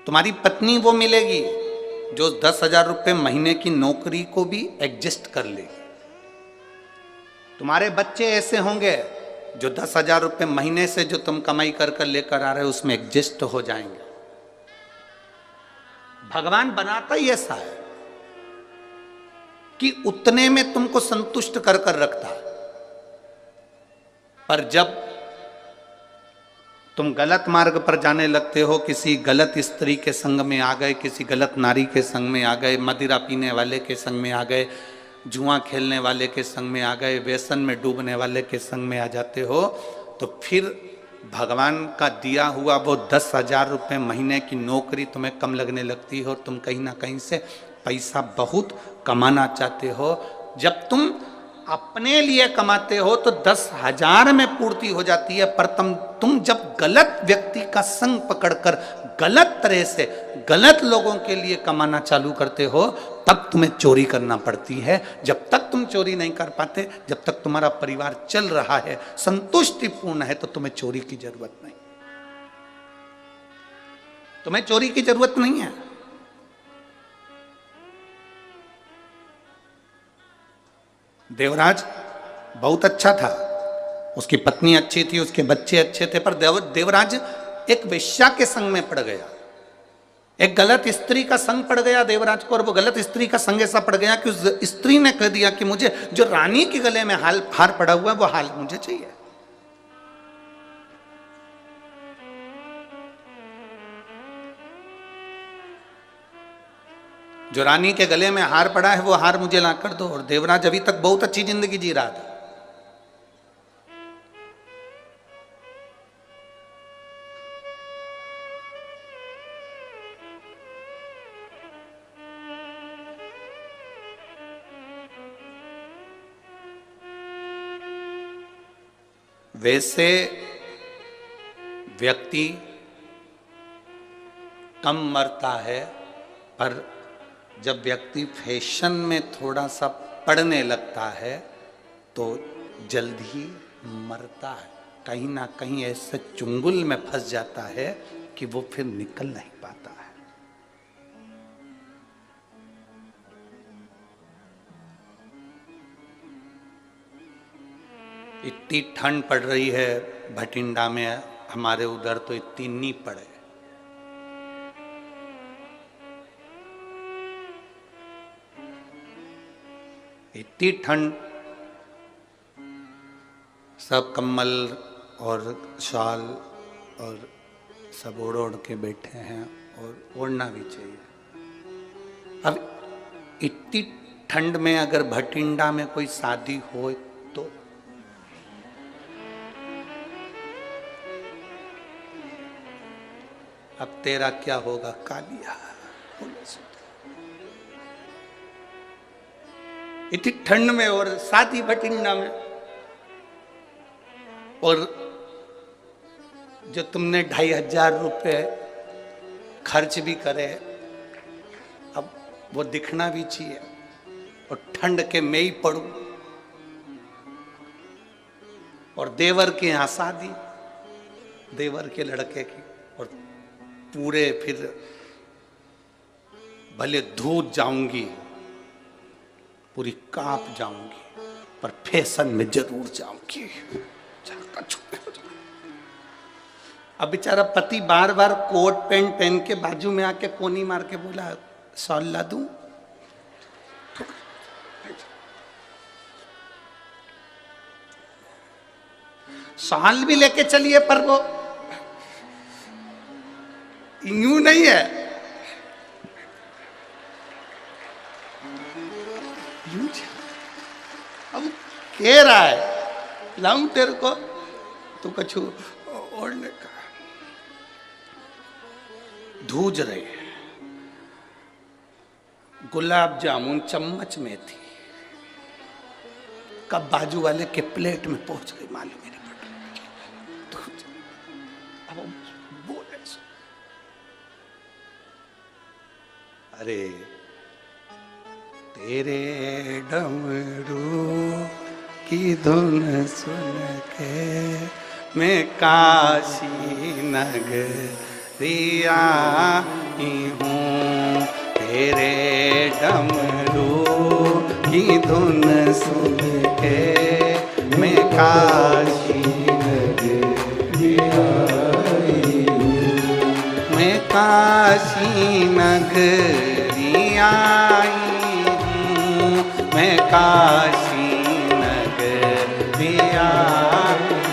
तुम्हारी पत्नी वो मिलेगी जो 10,000 रुपए महीने की नौकरी को भी एडजस्ट कर लेगी। तुम्हारे बच्चे ऐसे होंगे जो 10,000 रुपए महीने से जो तुम कमाई कर कर लेकर आ रहे हो उसमें एडजस्ट हो जाएंगे। भगवान बनाता ही ऐसा है कि उतने में तुमको संतुष्ट कर कर रखता है। पर जब तुम गलत मार्ग पर जाने लगते हो, किसी गलत स्त्री के संग में आ गए, किसी गलत नारी के संग में आ गए, मदिरा पीने वाले के संग में आ गए, जुआ खेलने वाले के संग में आ गए, व्यसन में डूबने वाले के संग में आ जाते हो, तो फिर भगवान का दिया हुआ वो 10,000 रुपये महीने की नौकरी तुम्हें कम लगने लगती हो। तुम कहीं ना कहीं से पैसा बहुत कमाना चाहते हो। जब तुम अपने लिए कमाते हो तो 10,000 में पूर्ति हो जाती है, पर तुम जब गलत व्यक्ति का संग पकड़कर गलत तरह से गलत लोगों के लिए कमाना चालू करते हो, तब तुम्हें चोरी करना पड़ती है। जब तक तुम चोरी नहीं कर पाते, जब तक तुम्हारा परिवार चल रहा है, संतुष्टिपूर्ण है, तो तुम्हें चोरी की जरूरत नहीं। तुम्हें चोरी की जरूरत नहीं है। देवराज बहुत अच्छा था, उसकी पत्नी अच्छी थी, उसके बच्चे अच्छे थे, पर देवराज एक वेश्या के संग में पड़ गया, एक गलत स्त्री का संग पड़ गया देवराज को। और वो गलत स्त्री का संग ऐसा पड़ गया कि उस स्त्री ने कह दिया कि मुझे जो रानी के गले में हार पड़ा हुआ है वो हार मुझे चाहिए। जो रानी के गले में हार पड़ा है वो हार मुझे ला कर दो। और देवराज अभी तक बहुत अच्छी जिंदगी जी रहा था। वैसे व्यक्ति कम मरता है, पर जब व्यक्ति फैशन में थोड़ा सा पड़ने लगता है तो जल्द ही मरता है। कहीं ना कहीं ऐसे चुंगल में फंस जाता है कि वो फिर निकल नहीं पाता है। इतनी ठंड पड़ रही है भटिंडा में, हमारे उधर तो इतनी नहीं पड़े। इतनी ठंड, सब कम्बल और शाल और सब ओढ़ ओढ़ के बैठे हैं, और ओढ़ना भी चाहिए। अब इतनी ठंड में अगर भटिंडा में कोई शादी हो तो अब तेरा क्या होगा कालिया। इतनी ठंड में और शादी भटिंडा में, और जो तुमने 2,500 रुपये खर्च भी करे, अब वो दिखना भी चाहिए। और ठंड के मैं ही पड़ू, और देवर के यहाँ शादी, देवर के लड़के की, और पूरे फिर भले धूत जाऊंगी, पूरी कांप जाऊंगी, पर फैशन में जरूर जाऊंगी। अब बेचारा पति बार बार कोट पैंट पहन के बाजू में आके कोनी मार के बोला, शॉल ला दूं? शॉल भी लेके चलिए, पर वो यूं नहीं है, यूं। अब कह रहा है लाऊं तेरे को, तू कछु ओढ़ने का। धूज रहे, गुलाब जामुन चम्मच में थी, कब बाजू वाले के प्लेट में पहुंच गई मालूम ही नहीं पड़ रहा। अब बोले, अरे तेरे डमरू की धुन सुन के मैं काशी नगरिया ही हूँ, तेरे डमरू की धुन सुन के मैं काशी नगरिया ही हूँ, मैं काशी नगरिया ही हूँ, मैं काशी नगरिया ही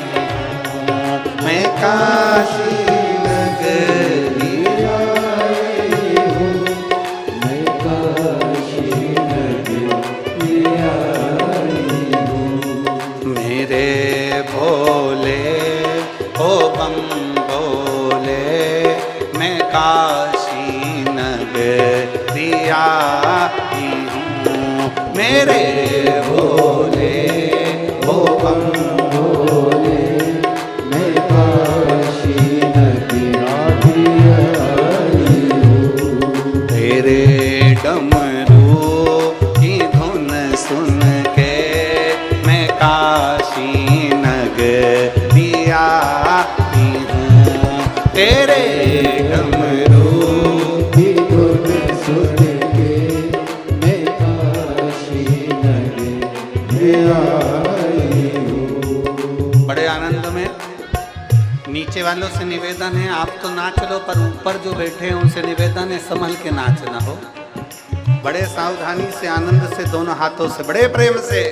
हूँ, मैं काशी काशी नगरिया ही हूँ, मेरे भोले ओ बम भोले, मैं काशी नगरिया ही हूँ, तेरे डमरू की धुन सुन के मैं काशी नगरिया ही हूँ, तेरे बड़े आनंद में। नीचे वालों से निवेदन है, आप तो नाच लो, पर ऊपर जो बैठे हैं उनसे निवेदन है संभल के नाचना हो, बड़े सावधानी से, आनंद से, दोनों हाथों से, बड़े प्रेम से।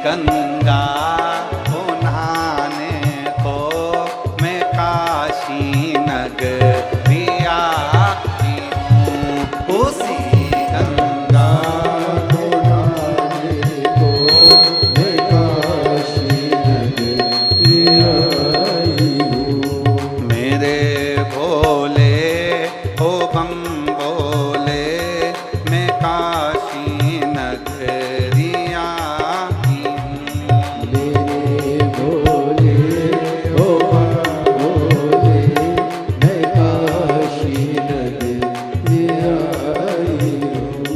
गंगा को नहाने को मैं काशी नगरिया आई हूँ। उसी गंगा को नहाने को मैं काशी नगरिया आई हूँ। मेरे भोले हो बम बोले मैं काशी नगरिया आई हूँ। मेरे भोले हो बम बोले मैं काशी नगरिया आई हूँ।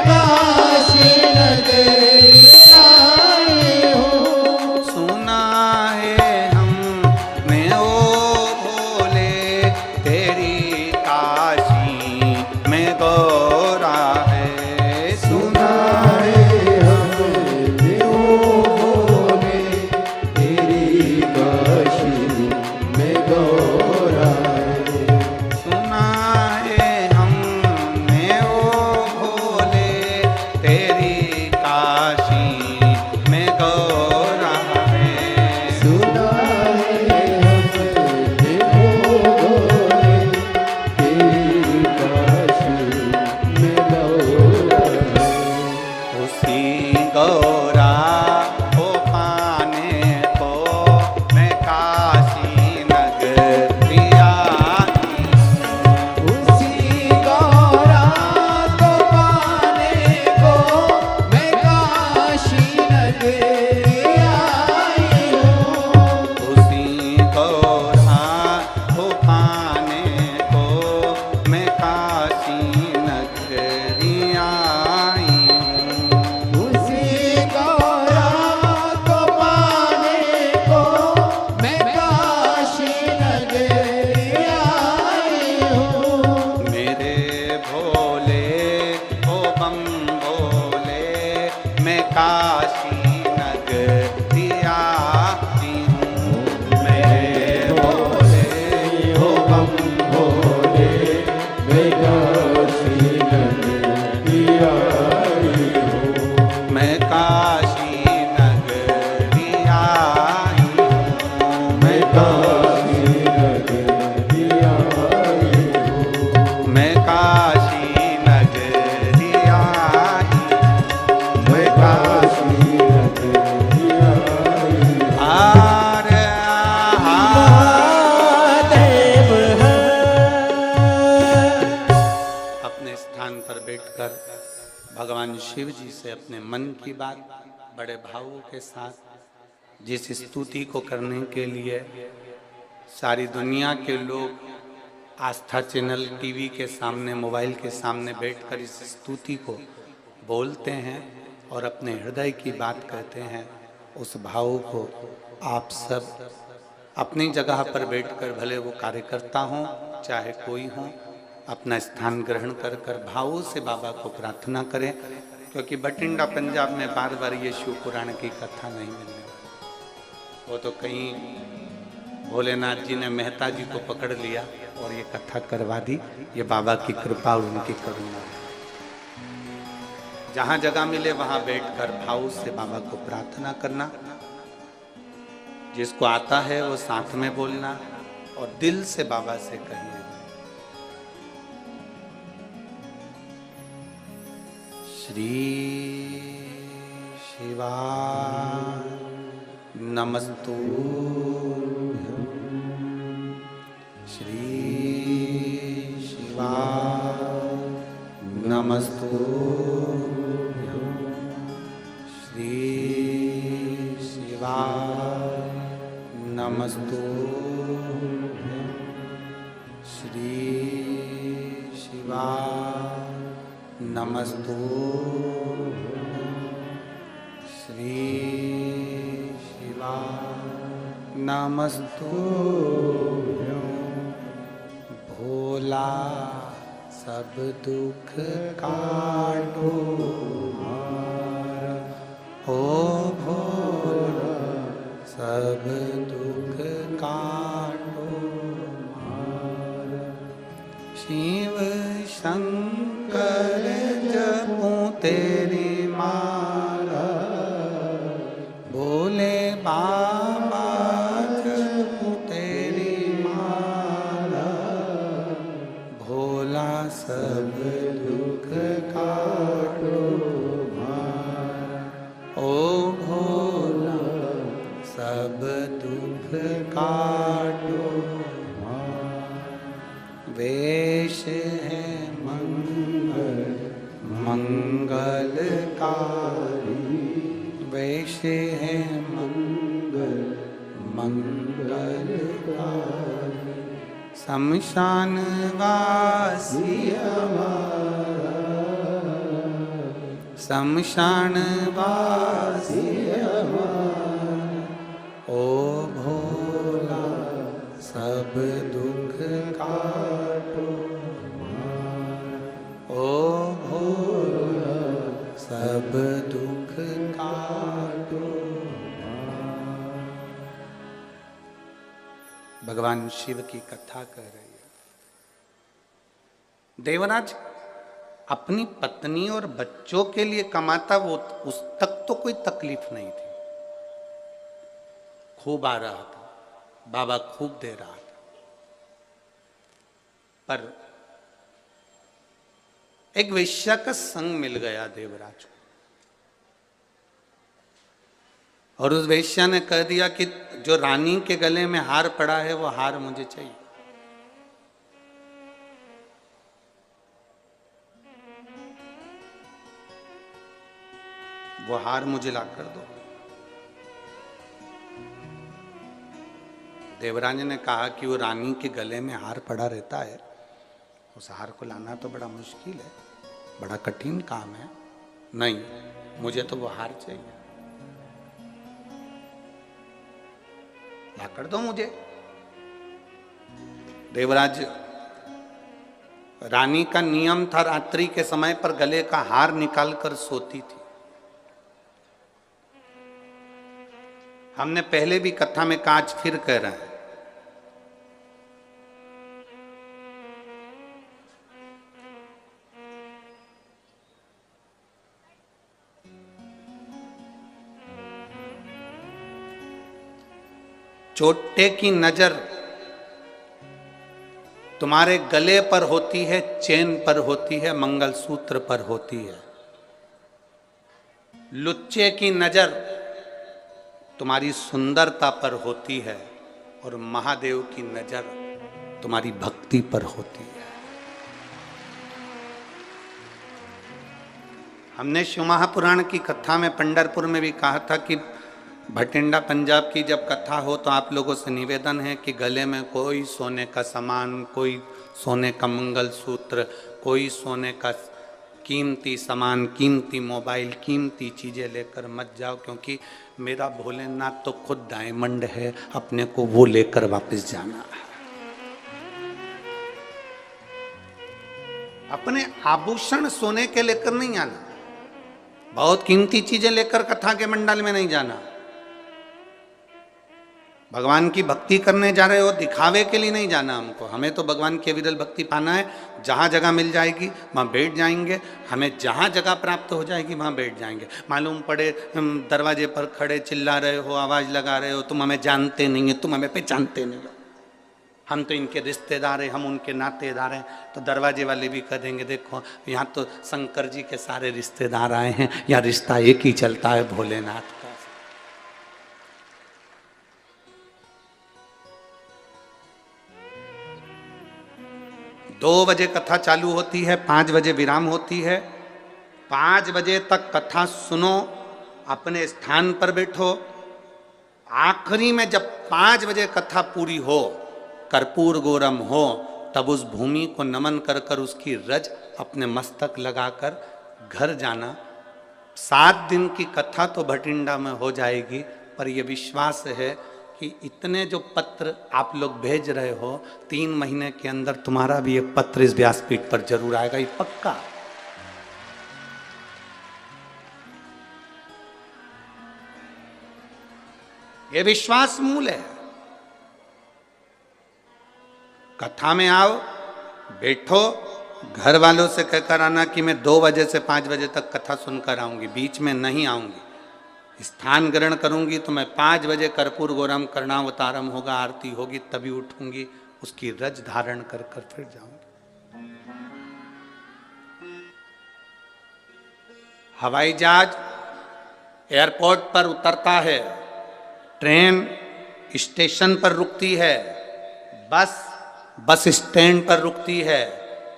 काशी उसी गौरा को पाने को मैं काशी नगरी आई। उसी गौरा को पाने को मैं काशी नगरी आई हूँ। उसी गौरा को पाने को मैं काशी नगरी आई हूँ। उसी गौरा को पाने को मैं काशी नगरी आई हूँ। मेरे भोले ओ बम भोले मैं काशी नगरी आई हूँ। मेरे भोले ओ बम भोले मैं काशी नगरी आई हूँ। मैं काशी नगरी आई हूँ। मैं काशी नगरी आई हूँ। मैं काशी नगरी आई। मैं काशी नगरी आई हूँ। आरे महादेव है। अपने स्थान पर बैठकर भगवान शिव जी से अपने मन की बात बड़े भावों के साथ जिस स्तुति को करने के लिए सारी दुनिया के लोग आस्था चैनल टीवी के सामने मोबाइल के सामने बैठकर इस स्तुति को बोलते हैं और अपने हृदय की बात कहते हैं, उस भाव को आप सब अपनी जगह पर बैठकर भले वो कार्यकर्ता हों चाहे कोई हो अपना स्थान ग्रहण कर कर भावों से बाबा को प्रार्थना करें, क्योंकि बठिंडा पंजाब में बार बार ये शिव पुराण की कथा नहीं मिलने वाली। वो तो कहीं भोलेनाथ जी ने मेहता जी को पकड़ लिया और ये कथा करवा दी। ये बाबा की कृपा और उनकी करुणा है। जहां जगह मिले वहां बैठकर भाव से बाबा को प्रार्थना करना। जिसको आता है वो साथ में बोलना और दिल से बाबा से कहिए, श्री शिवा नमस्तुभ्यं। श्री शिवा नमस्तुभ्यं। श्री शिवा नमस्तुभ्यं। श्री शिवा नमस्तुभ्यं। श्री शिवा नमस्तुभ्यं। भोला सब दुख काटो हमारा, ओ भोला सब दुख काटो हमारा। शिव शंकर जपूं तेरी माला, भोले बाबा जपूं तेरी माला। भोला सब दुख काटो हमारा, ओ भोला सब दुख काटो हमारा। वेश है मंगलकारी, वेश है मंगलकारी। शमशान वासी हमारा, शमशान वासी हमारा। ओ भोला सब दुख काटो हमारा, ओ भोला सब दुख काटो हमारा। भगवान शिव की कथा कह रही है। देवराज अपनी पत्नी और बच्चों के लिए कमाता, वो उस तक तो कोई तकलीफ नहीं थी। खूब आ रहा था, बाबा खूब दे रहा था। पर एक वेश्या का संग मिल गया देवराज को। और उस वेश्या ने कह दिया कि जो रानी के गले में हार पड़ा है वो हार मुझे चाहिए। वो हार मुझे ला कर दो। देवराज ने कहा कि वो रानी के गले में हार पड़ा रहता है, उस हार को लाना तो बड़ा मुश्किल है, बड़ा कठिन काम है। नहीं, मुझे तो वो हार चाहिए, ला कर दो मुझे। देवराज, रानी का नियम था रात्रि के समय पर गले का हार निकालकर सोती थी। हमने पहले भी कथा में कहा, आज फिर कह रहे हैं, चोटे की नजर तुम्हारे गले पर होती है, चेन पर होती है, मंगलसूत्र पर होती है। लुच्चे की नजर तुम्हारी सुंदरता पर होती है और महादेव की नजर तुम्हारी भक्ति पर होती है। हमने शिव महापुराण की कथा में पंढरपुर में भी कहा था कि भटिंडा पंजाब की जब कथा हो तो आप लोगों से निवेदन है कि गले में कोई सोने का सामान, कोई सोने का मंगलसूत्र, कोई सोने का कीमती सामान, कीमती मोबाइल, कीमती चीज़ें लेकर मत जाओ, क्योंकि मेरा भोलेनाथ तो खुद डायमंड है, अपने को वो लेकर वापस जाना है। अपने आभूषण सोने के लेकर नहीं आना, बहुत कीमती चीजें लेकर कथा के मंडल में नहीं जाना। भगवान की भक्ति करने जा रहे हो, दिखावे के लिए नहीं जाना हमको। हमें तो भगवान की अविरल भक्ति पाना है। जहाँ जगह मिल जाएगी वहाँ बैठ जाएंगे, हमें जहाँ जगह प्राप्त हो जाएगी वहाँ बैठ जाएंगे। मालूम पड़े दरवाजे पर खड़े चिल्ला रहे हो, आवाज़ लगा रहे हो, तुम हमें जानते नहीं है, तुम हमें पहचानते नहीं हो, हम तो इनके रिश्तेदार हैं, हम उनके नातेदार हैं, तो दरवाजे वाले भी कह देंगे देखो यहाँ तो शंकर जी के सारे रिश्तेदार आए हैं, यहाँ रिश्ता एक ही चलता है, भोलेनाथ का। 2 बजे कथा चालू होती है, 5 बजे विराम होती है। 5 बजे तक कथा सुनो, अपने स्थान पर बैठो। आखिरी में जब 5 बजे कथा पूरी हो, कर्पूर गौरम हो, तब उस भूमि को नमन कर कर उसकी रज अपने मस्तक लगाकर घर जाना। 7 दिन की कथा तो भटिंडा में हो जाएगी, पर यह विश्वास है कि इतने जो पत्र आप लोग भेज रहे हो, 3 महीने के अंदर तुम्हारा भी एक पत्र इस व्यासपीठ पर जरूर आएगा, ये पक्का। ये विश्वास मूल है। कथा में आओ, बैठो, घर वालों से कहकर आना कि मैं 2 बजे से 5 बजे तक कथा सुनकर आऊंगी, बीच में नहीं आऊंगी। स्थान ग्रहण करूंगी तो मैं 5 बजे कर्पूर गौरम कर्णावतारम होगा, आरती होगी, तभी उठूंगी, उसकी रज धारण कर कर फिर जाऊंगी। हवाई जहाज एयरपोर्ट पर उतरता है, ट्रेन स्टेशन पर रुकती है, बस स्टैंड पर रुकती है,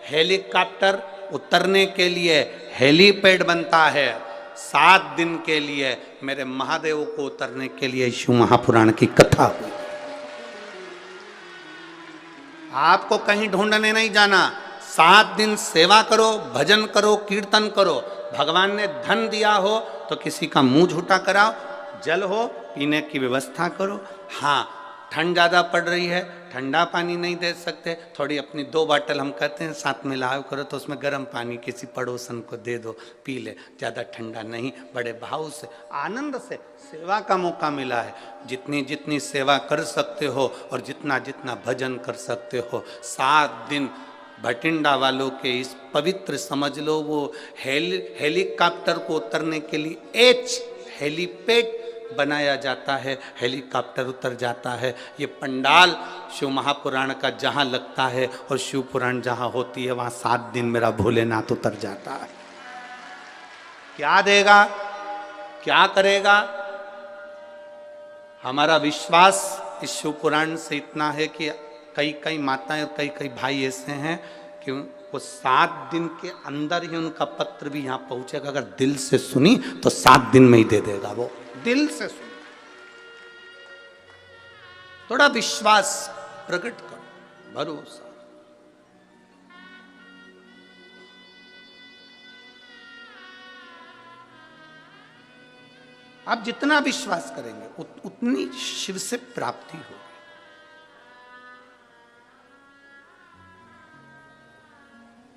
हेलीकॉप्टर उतरने के लिए हेलीपैड बनता है। 7 दिन के लिए मेरे महादेव को उतरने के लिए शिव महापुराण की कथा हुई। आपको कहीं ढूंढने नहीं जाना, 7 दिन सेवा करो, भजन करो, कीर्तन करो। भगवान ने धन दिया हो तो किसी का मुंह झूठा कराओ, जल हो पीने की व्यवस्था करो। हाँ, ठंड ज़्यादा पड़ रही है, ठंडा पानी नहीं दे सकते, थोड़ी अपनी 2 बाटल हम कहते हैं साथ में लाओ करो, तो उसमें गर्म पानी किसी पड़ोसन को दे दो, पी ले, ज़्यादा ठंडा नहीं। बड़े भाव से, आनंद से सेवा का मौका मिला है। जितनी जितनी सेवा कर सकते हो और जितना जितना भजन कर सकते हो, 7 दिन भटिंडा वालों के इस पवित्र, समझ लो वो हेलीकॉप्टर को उतरने के लिए हेलीपैड बनाया जाता है, हेलीकॉप्टर उतर जाता है। ये पंडाल शिव महापुराण का जहाँ लगता है और शिव पुराण जहाँ होती है, वहाँ 7 दिन मेरा भोलेनाथ उतर जाता है। क्या देगा, क्या करेगा, हमारा विश्वास इस शिव पुराण से इतना है कि कई कई माताएं और कई कई भाई ऐसे हैं कि वो 7 दिन के अंदर ही उनका पत्र भी यहाँ पहुंचेगा। अगर दिल से सुनी तो 7 दिन में ही दे देगा। वो दिल से सुनी। थोड़ा विश्वास प्रकट करो, भरोसा। आप जितना विश्वास करेंगे उतनी शिव से प्राप्ति होगी।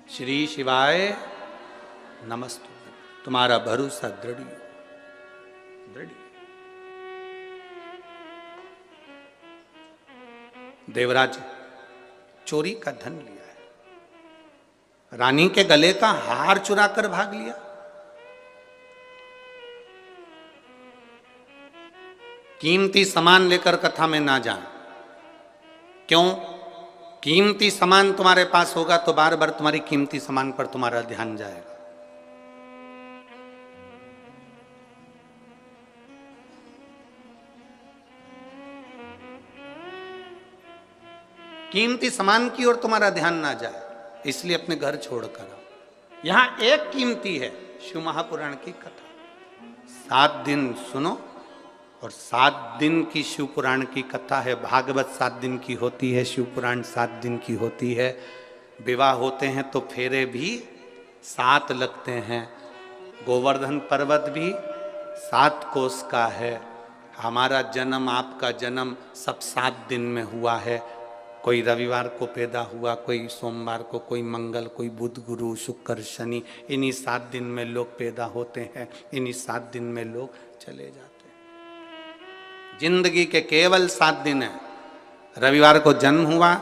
श्री शिवाय नमस्तुते। तुम्हारा भरोसा दृढ़ दृढ़। देवराज चोरी का धन लिया है, रानी के गले का हार चुरा कर भाग लिया। कीमती सामान लेकर कथा में ना जाए। क्यों? कीमती सामान तुम्हारे पास होगा तो बार बार तुम्हारी कीमती सामान पर तुम्हारा ध्यान जाएगा। कीमती सामान की ओर तुम्हारा ध्यान ना जाए, इसलिए अपने घर छोड़कर आओ। यहां एक कीमती है, शिव महापुराण की कथा। 7 दिन सुनो, और 7 दिन की शिव पुराण की कथा है। भागवत 7 दिन की होती है, शिव पुराण 7 दिन की होती है। विवाह होते हैं तो फेरे भी 7 लगते हैं। गोवर्धन पर्वत भी 7 कोस का है। हमारा जन्म, आपका जन्म सब 7 दिन में हुआ है। कोई रविवार को पैदा हुआ, कोई सोमवार को, कोई मंगल, कोई बुध, गुरु, शुक्र, शनि। इन्हीं 7 दिन में लोग पैदा होते हैं, इन्हीं 7 दिन में लोग चले जाते हैं। जिंदगी के केवल 7 दिन है। रविवार को जन्म हुआ,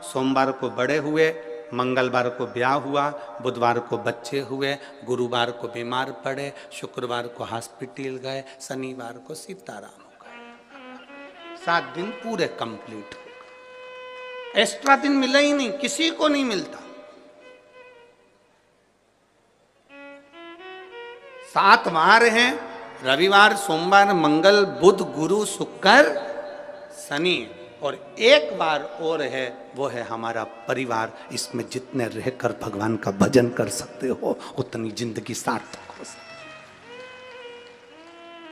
सोमवार को बड़े हुए, मंगलवार को ब्याह हुआ, बुधवार को बच्चे हुए, गुरुवार को बीमार पड़े, शुक्रवार को हॉस्पिटल गए, शनिवार को सीताराम हो गए। 7 दिन पूरे कंप्लीट हो गए। एक्स्ट्रा दिन मिला ही नहीं, किसी को नहीं मिलता। 7 वार हैं, रविवार, सोमवार, मंगल, बुध, गुरु, शुक्र, शनि, और एक बार और है, वो है हमारा परिवार। इसमें जितने रहकर भगवान का भजन कर सकते हो उतनी जिंदगी सार्थक हो सकती।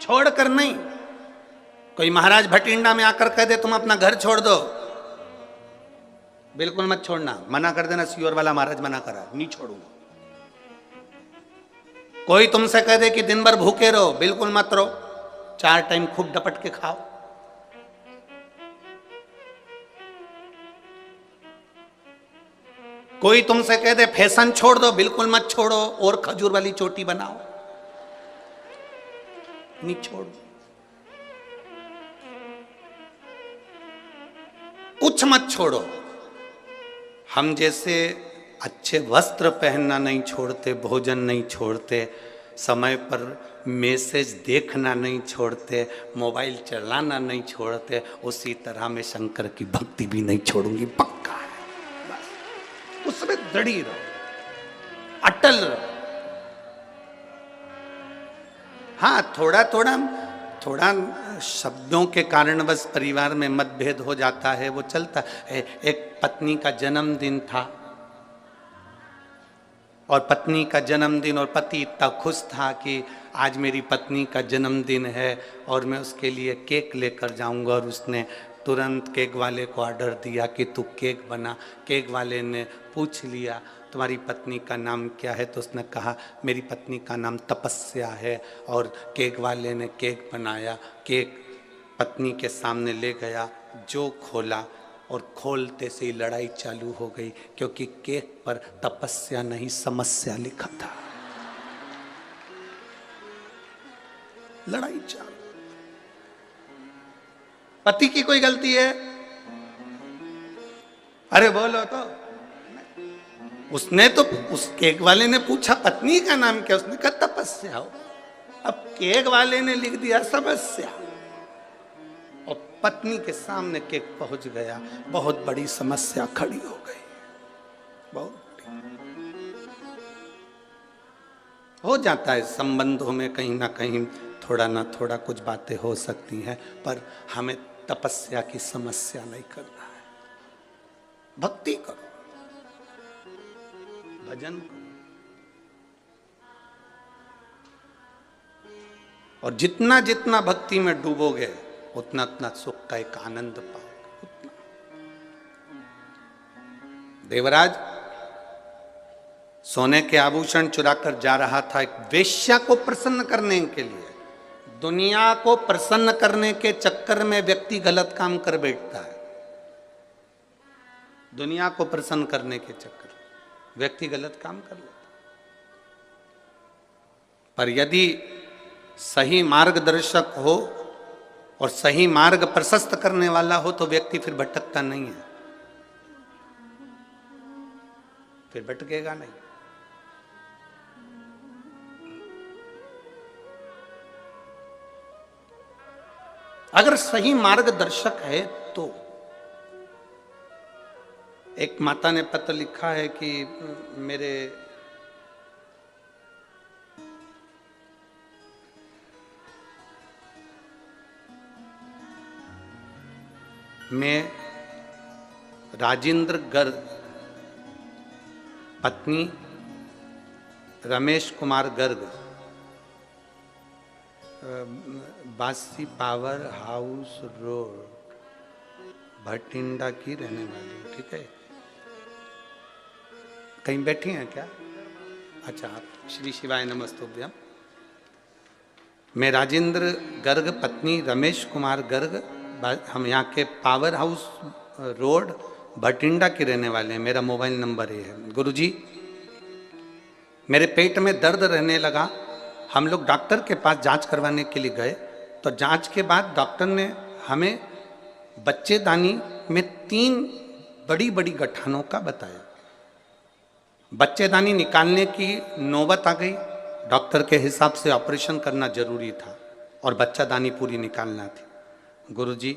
छोड़कर नहीं। कोई महाराज भटिंडा में आकर कह दे तुम अपना घर छोड़ दो, बिल्कुल मत छोड़ना। मना कर देना, सियोर वाला महाराज मना करा, नहीं छोड़ूंगा। कोई तुमसे कह दे कि दिन भर भूखे रहो, बिल्कुल मत रहो। 4 टाइम खूब डपट के खाओ। कोई तुमसे कह दे फैशन छोड़ दो, बिल्कुल मत छोड़ो, और खजूर वाली चोटी बनाओ, नहीं छोड़ो। कुछ मत छोड़ो। हम जैसे अच्छे वस्त्र पहनना नहीं छोड़ते, भोजन नहीं छोड़ते, समय पर मैसेज देखना नहीं छोड़ते, मोबाइल चलाना नहीं छोड़ते, उसी तरह मैं शंकर की भक्ति भी नहीं छोड़ूंगी। पक्का है, बस उसमें दृढ़ रहो, अटल रहो। हाँ, थोड़ा शब्दों के कारण बस परिवार में मतभेद हो जाता है, वो चलता है। एक पत्नी का जन्मदिन था, और पत्नी का जन्मदिन, और पति इतना खुश था कि आज मेरी पत्नी का जन्मदिन है और मैं उसके लिए केक लेकर जाऊंगा। और उसने तुरंत केक वाले को ऑर्डर दिया कि तू केक बना। केक वाले ने पूछ लिया तुम्हारी पत्नी का नाम क्या है, तो उसने कहा मेरी पत्नी का नाम तपस्या है। और केक वाले ने केक बनाया, केक पत्नी के सामने ले गया, जो खोला और खोलते से ही लड़ाई चालू हो गई, क्योंकि केक पर तपस्या नहीं समस्या लिखा था। लड़ाई चालू। पति की कोई गलती है? अरे बोलो तो। उसने तो, उस केक वाले ने पूछा पत्नी का नाम क्या, उसने कहा तपस्या हो। अब केक वाले ने लिख दिया समस्या, और पत्नी के सामने केक पहुंच गया। बहुत बड़ी समस्या खड़ी हो गई, बहुत बड़ी। हो जाता है संबंधों में कहीं ना कहीं थोड़ा ना थोड़ा कुछ बातें हो सकती हैं, पर हमें तपस्या की समस्या नहीं करना है। भक्ति करो, भजन करो, और जितना जितना भक्ति में डूबोगे उतना उतना सुख का एक आनंद पाओगे। उतना देवराज सोने के आभूषण चुराकर जा रहा था एक वेश्या को प्रसन्न करने के लिए। दुनिया को प्रसन्न करने के चक्कर में व्यक्ति गलत काम कर बैठता है। दुनिया को प्रसन्न करने के चक्कर में व्यक्ति गलत काम कर लेता है। पर यदि सही मार्गदर्शक हो और सही मार्ग प्रशस्त करने वाला हो तो व्यक्ति फिर भटकता नहीं है, फिर भटकेगा नहीं। अगर सही मार्गदर्शक है तो एक माता ने पत्र लिखा है कि मेरे मैं राजेंद्र गर्ग पत्नी रमेश कुमार गर्ग बासी पावर हाउस रोड भटिंडा की रहने वाली। ठीक है, कहीं बैठी हैं क्या? अच्छा, आप श्री शिवाय नमस्तुभ्यम। मैं राजेंद्र गर्ग पत्नी रमेश कुमार गर्ग, हम यहाँ के पावर हाउस रोड भटिंडा के रहने वाले हैं। मेरा मोबाइल नंबर ये है। गुरुजी, मेरे पेट में दर्द रहने लगा। हम लोग डॉक्टर के पास जांच करवाने के लिए गए तो जांच के बाद डॉक्टर ने हमें बच्चेदानी में 3 बड़ी बड़ी गठानों का बताया। बच्चेदानी निकालने की नौबत आ गई। डॉक्टर के हिसाब से ऑपरेशन करना जरूरी था और बच्चादानी पूरी निकालना थी। गुरुजी,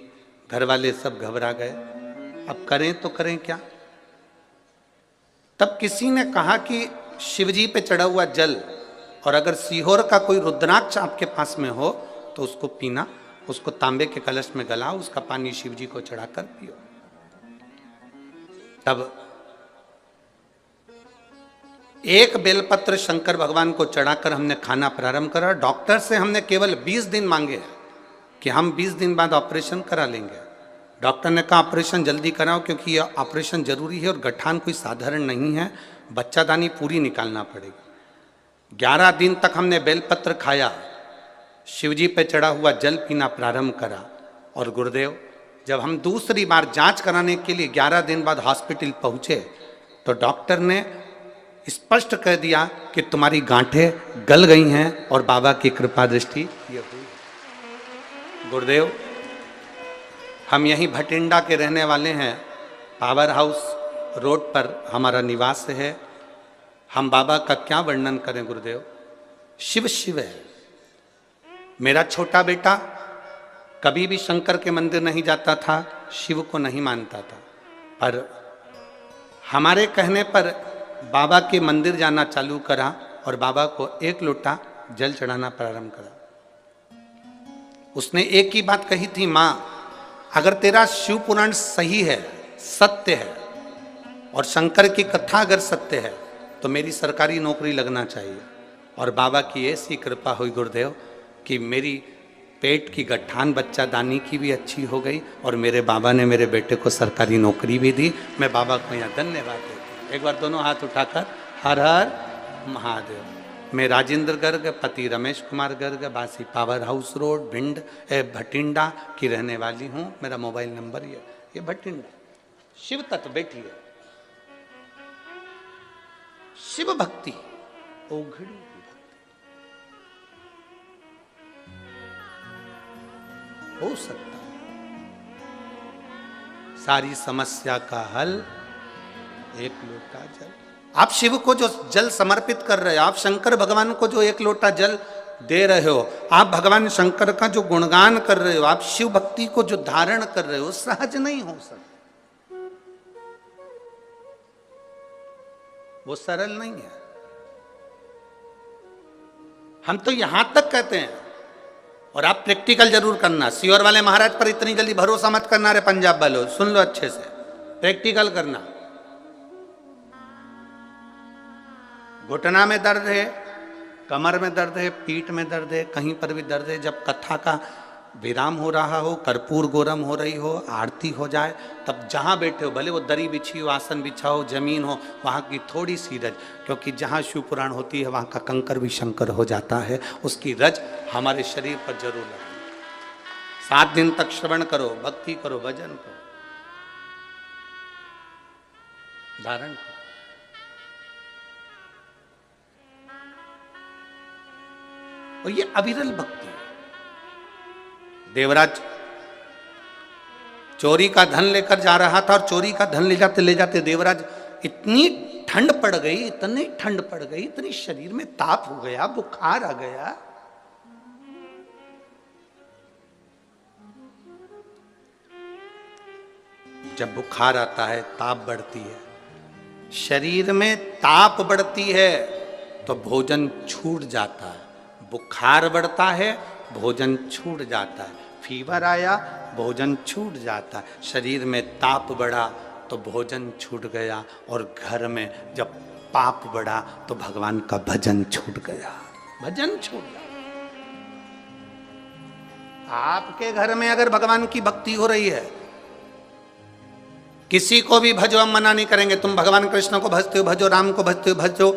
घर वाले सब घबरा गए, अब करें तो करें क्या? तब किसी ने कहा कि शिवजी पे चढ़ा हुआ जल और अगर सीहोर का कोई रुद्राक्ष आपके पास में हो तो उसको पीना, उसको तांबे के कलश में गलाओ, उसका पानी शिवजी को चढ़ाकर पियो। तब एक बेलपत्र शंकर भगवान को चढ़ाकर हमने खाना प्रारंभ करा। डॉक्टर से हमने केवल 20 दिन मांगे हैं कि हम 20 दिन बाद ऑपरेशन करा लेंगे। डॉक्टर ने कहा ऑपरेशन जल्दी कराओ क्योंकि यह ऑपरेशन जरूरी है और गठान कोई साधारण नहीं है, बच्चादानी पूरी निकालना पड़ेगी। 11 दिन तक हमने बेलपत्र खाया, शिवजी पे चढ़ा हुआ जल पीना प्रारंभ करा। और गुरुदेव, जब हम दूसरी बार जांच कराने के लिए 11 दिन बाद हॉस्पिटल पहुंचे तो डॉक्टर ने स्पष्ट कह दिया कि तुम्हारी गांठें गल गई हैं और बाबा की कृपा दृष्टि ये हुई। गुरुदेव, हम यहीं भटिंडा के रहने वाले हैं। पावर हाउस रोड पर हमारा निवास है। हम बाबा का क्या वर्णन करें गुरुदेव? शिव शिव है। मेरा छोटा बेटा कभी भी शंकर के मंदिर नहीं जाता था, शिव को नहीं मानता था, पर हमारे कहने पर बाबा के मंदिर जाना चालू करा और बाबा को 1 लोटा जल चढ़ाना प्रारंभ करा। उसने एक ही बात कही थी, माँ अगर तेरा शिव पुराण सही है, सत्य है और शंकर की कथा अगर सत्य है तो मेरी सरकारी नौकरी लगना चाहिए। और बाबा की ऐसी कृपा हुई गुरुदेव कि मेरी पेट की गठान बच्चादानी की भी अच्छी हो गई और मेरे बाबा ने मेरे बेटे को सरकारी नौकरी भी दी। मैं बाबा को यहाँ धन्यवाद देता हूँ। एक बार दोनों हाथ उठाकर हर हर महादेव। मैं राजेंद्र गर्ग पति रमेश कुमार गर्ग बासी power house road Bhind Bathinda की रहने वाली हूँ। मेरा मोबाइल नंबर ये भटिंडा। शिव तत्व बैठिए। शिव भक्ति ओघड़ी हो सकता है। सारी समस्या का हल 1 लोटा जल। आप शिव को जो जल समर्पित कर रहे हो, आप शंकर भगवान को जो 1 लोटा जल दे रहे हो, आप भगवान शंकर का जो गुणगान कर रहे हो, आप शिव भक्ति को जो धारण कर रहे हो, सहज नहीं हो सकता। वो सरल नहीं है। हम तो यहां तक कहते हैं और आप प्रैक्टिकल जरूर करना। सीहोर वाले महाराज पर इतनी जल्दी भरोसा मत करना रे पंजाब वालों, सुन लो अच्छे से, प्रैक्टिकल करना। घुटना में दर्द है, कमर में दर्द है, पीठ में दर्द है, कहीं पर भी दर्द है, जब कथा का विराम हो रहा हो, कर्पूर गोरम हो रही हो, आरती हो जाए, तब जहां बैठे हो, भले वो दरी बिछी हो, आसन बिछा हो, जमीन हो, वहां की थोड़ी सी रज, क्योंकि जहां शिव पुराण होती है वहां का कंकर भी शंकर हो जाता है, उसकी रज हमारे शरीर पर जरूर लगे। 7 दिन तक श्रवण करो, भक्ति करो, भजन करो, धारण करो। और ये अविरल भक्ति है। देवराज चोरी का धन लेकर जा रहा था, और चोरी का धन ले जाते देवराज इतनी ठंड पड़ गई, इतनी ठंड पड़ गई, इतनी शरीर में ताप हो गया, बुखार आ गया। जब बुखार आता है, ताप बढ़ती है, शरीर में ताप बढ़ती है तो भोजन छूट जाता है, बुखार बढ़ता है, भोजन छूट जाता है, फीवर आया, भोजन छूट जाता है, शरीर में ताप बढ़ा तो भोजन छूट गया, और घर में जब पाप बढ़ा तो भगवान का भजन छूट गया, भजन छूट गया। आपके घर में अगर भगवान की भक्ति हो रही है, किसी को भी भजो, हम मना नहीं करेंगे, तुम भगवान कृष्ण को भजते हो भजो, राम को भजते हो भजो,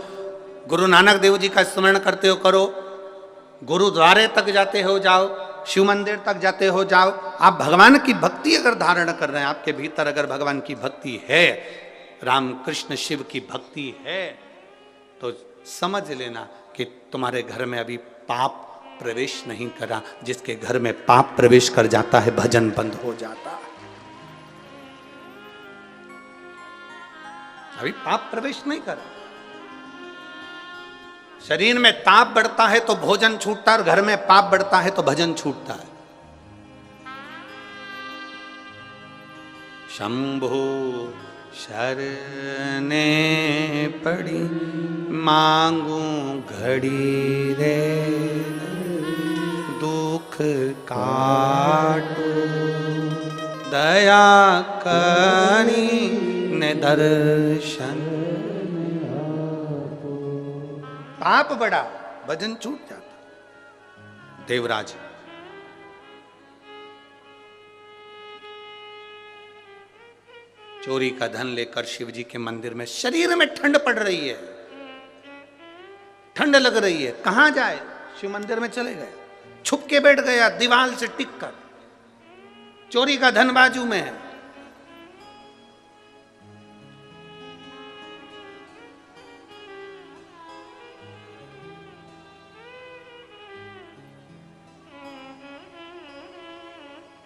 गुरु नानक देव जी का स्मरण करते हो करो, गुरुद्वारे तक जाते हो जाओ, शिव मंदिर तक जाते हो जाओ। आप भगवान की भक्ति अगर धारण कर रहे हैं, आपके भीतर अगर भगवान की भक्ति है, राम कृष्ण शिव की भक्ति है, तो समझ लेना कि तुम्हारे घर में अभी पाप प्रवेश नहीं करा। जिसके घर में पाप प्रवेश कर जाता है, भजन बंद हो जाता है। अभी पाप प्रवेश नहीं करा। शरीर में ताप बढ़ता है तो भोजन छूटता है, और घर में पाप बढ़ता है तो भजन छूटता है। शंभो शरणे पड़ी मांगू घड़ी रे, दुख काटो दया करी ने दर्शन। पाप बढ़ा, भजन छूट जाता। देवराज चोरी का धन लेकर शिव जी के मंदिर में, शरीर में ठंड पड़ रही है, ठंड लग रही है, कहां जाए, शिव मंदिर में चले गए, छुप के बैठ गया दीवार से टिक कर, चोरी का धन बाजू में है।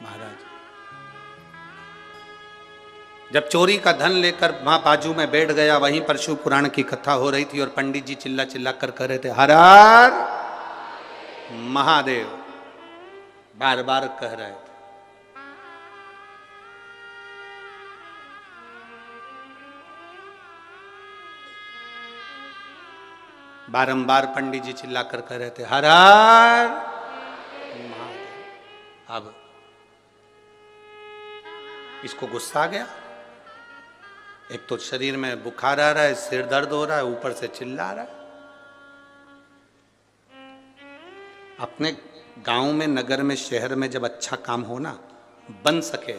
महाराज जब चोरी का धन लेकर वहां बाजू में बैठ गया, वहीं पर शिव पुराण की कथा हो रही थी, और पंडित जी चिल्ला चिल्ला कर कह रहे थे, हर हर महादेव, बार बार कह रहे थे। बारंबार पंडित जी चिल्ला कर कह रहे थे, हर हर महादेव। अब इसको गुस्सा आ गया, एक तो शरीर में बुखार आ रहा है, सिर दर्द हो रहा है, ऊपर से चिल्ला रहा है। अपने गांव में, नगर में, शहर में जब अच्छा काम हो ना, बन सके,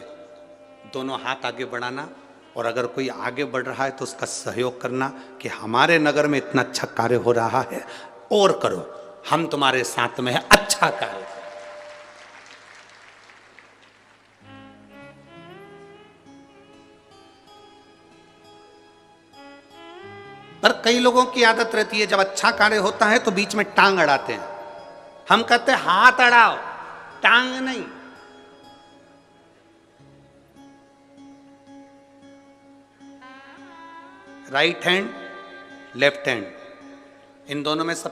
दोनों हाथ आगे बढ़ाना, और अगर कोई आगे बढ़ रहा है तो उसका सहयोग करना कि हमारे नगर में इतना अच्छा कार्य हो रहा है, और करो, हम तुम्हारे साथ में है, अच्छा कार्य। पर कई लोगों की आदत रहती है, जब अच्छा कार्य होता है तो बीच में टांग अड़ाते हैं। हम कहते हैं हाथ अड़ाओ, टांग नहीं। राइट हैंड, लेफ्ट हैंड, इन दोनों में सब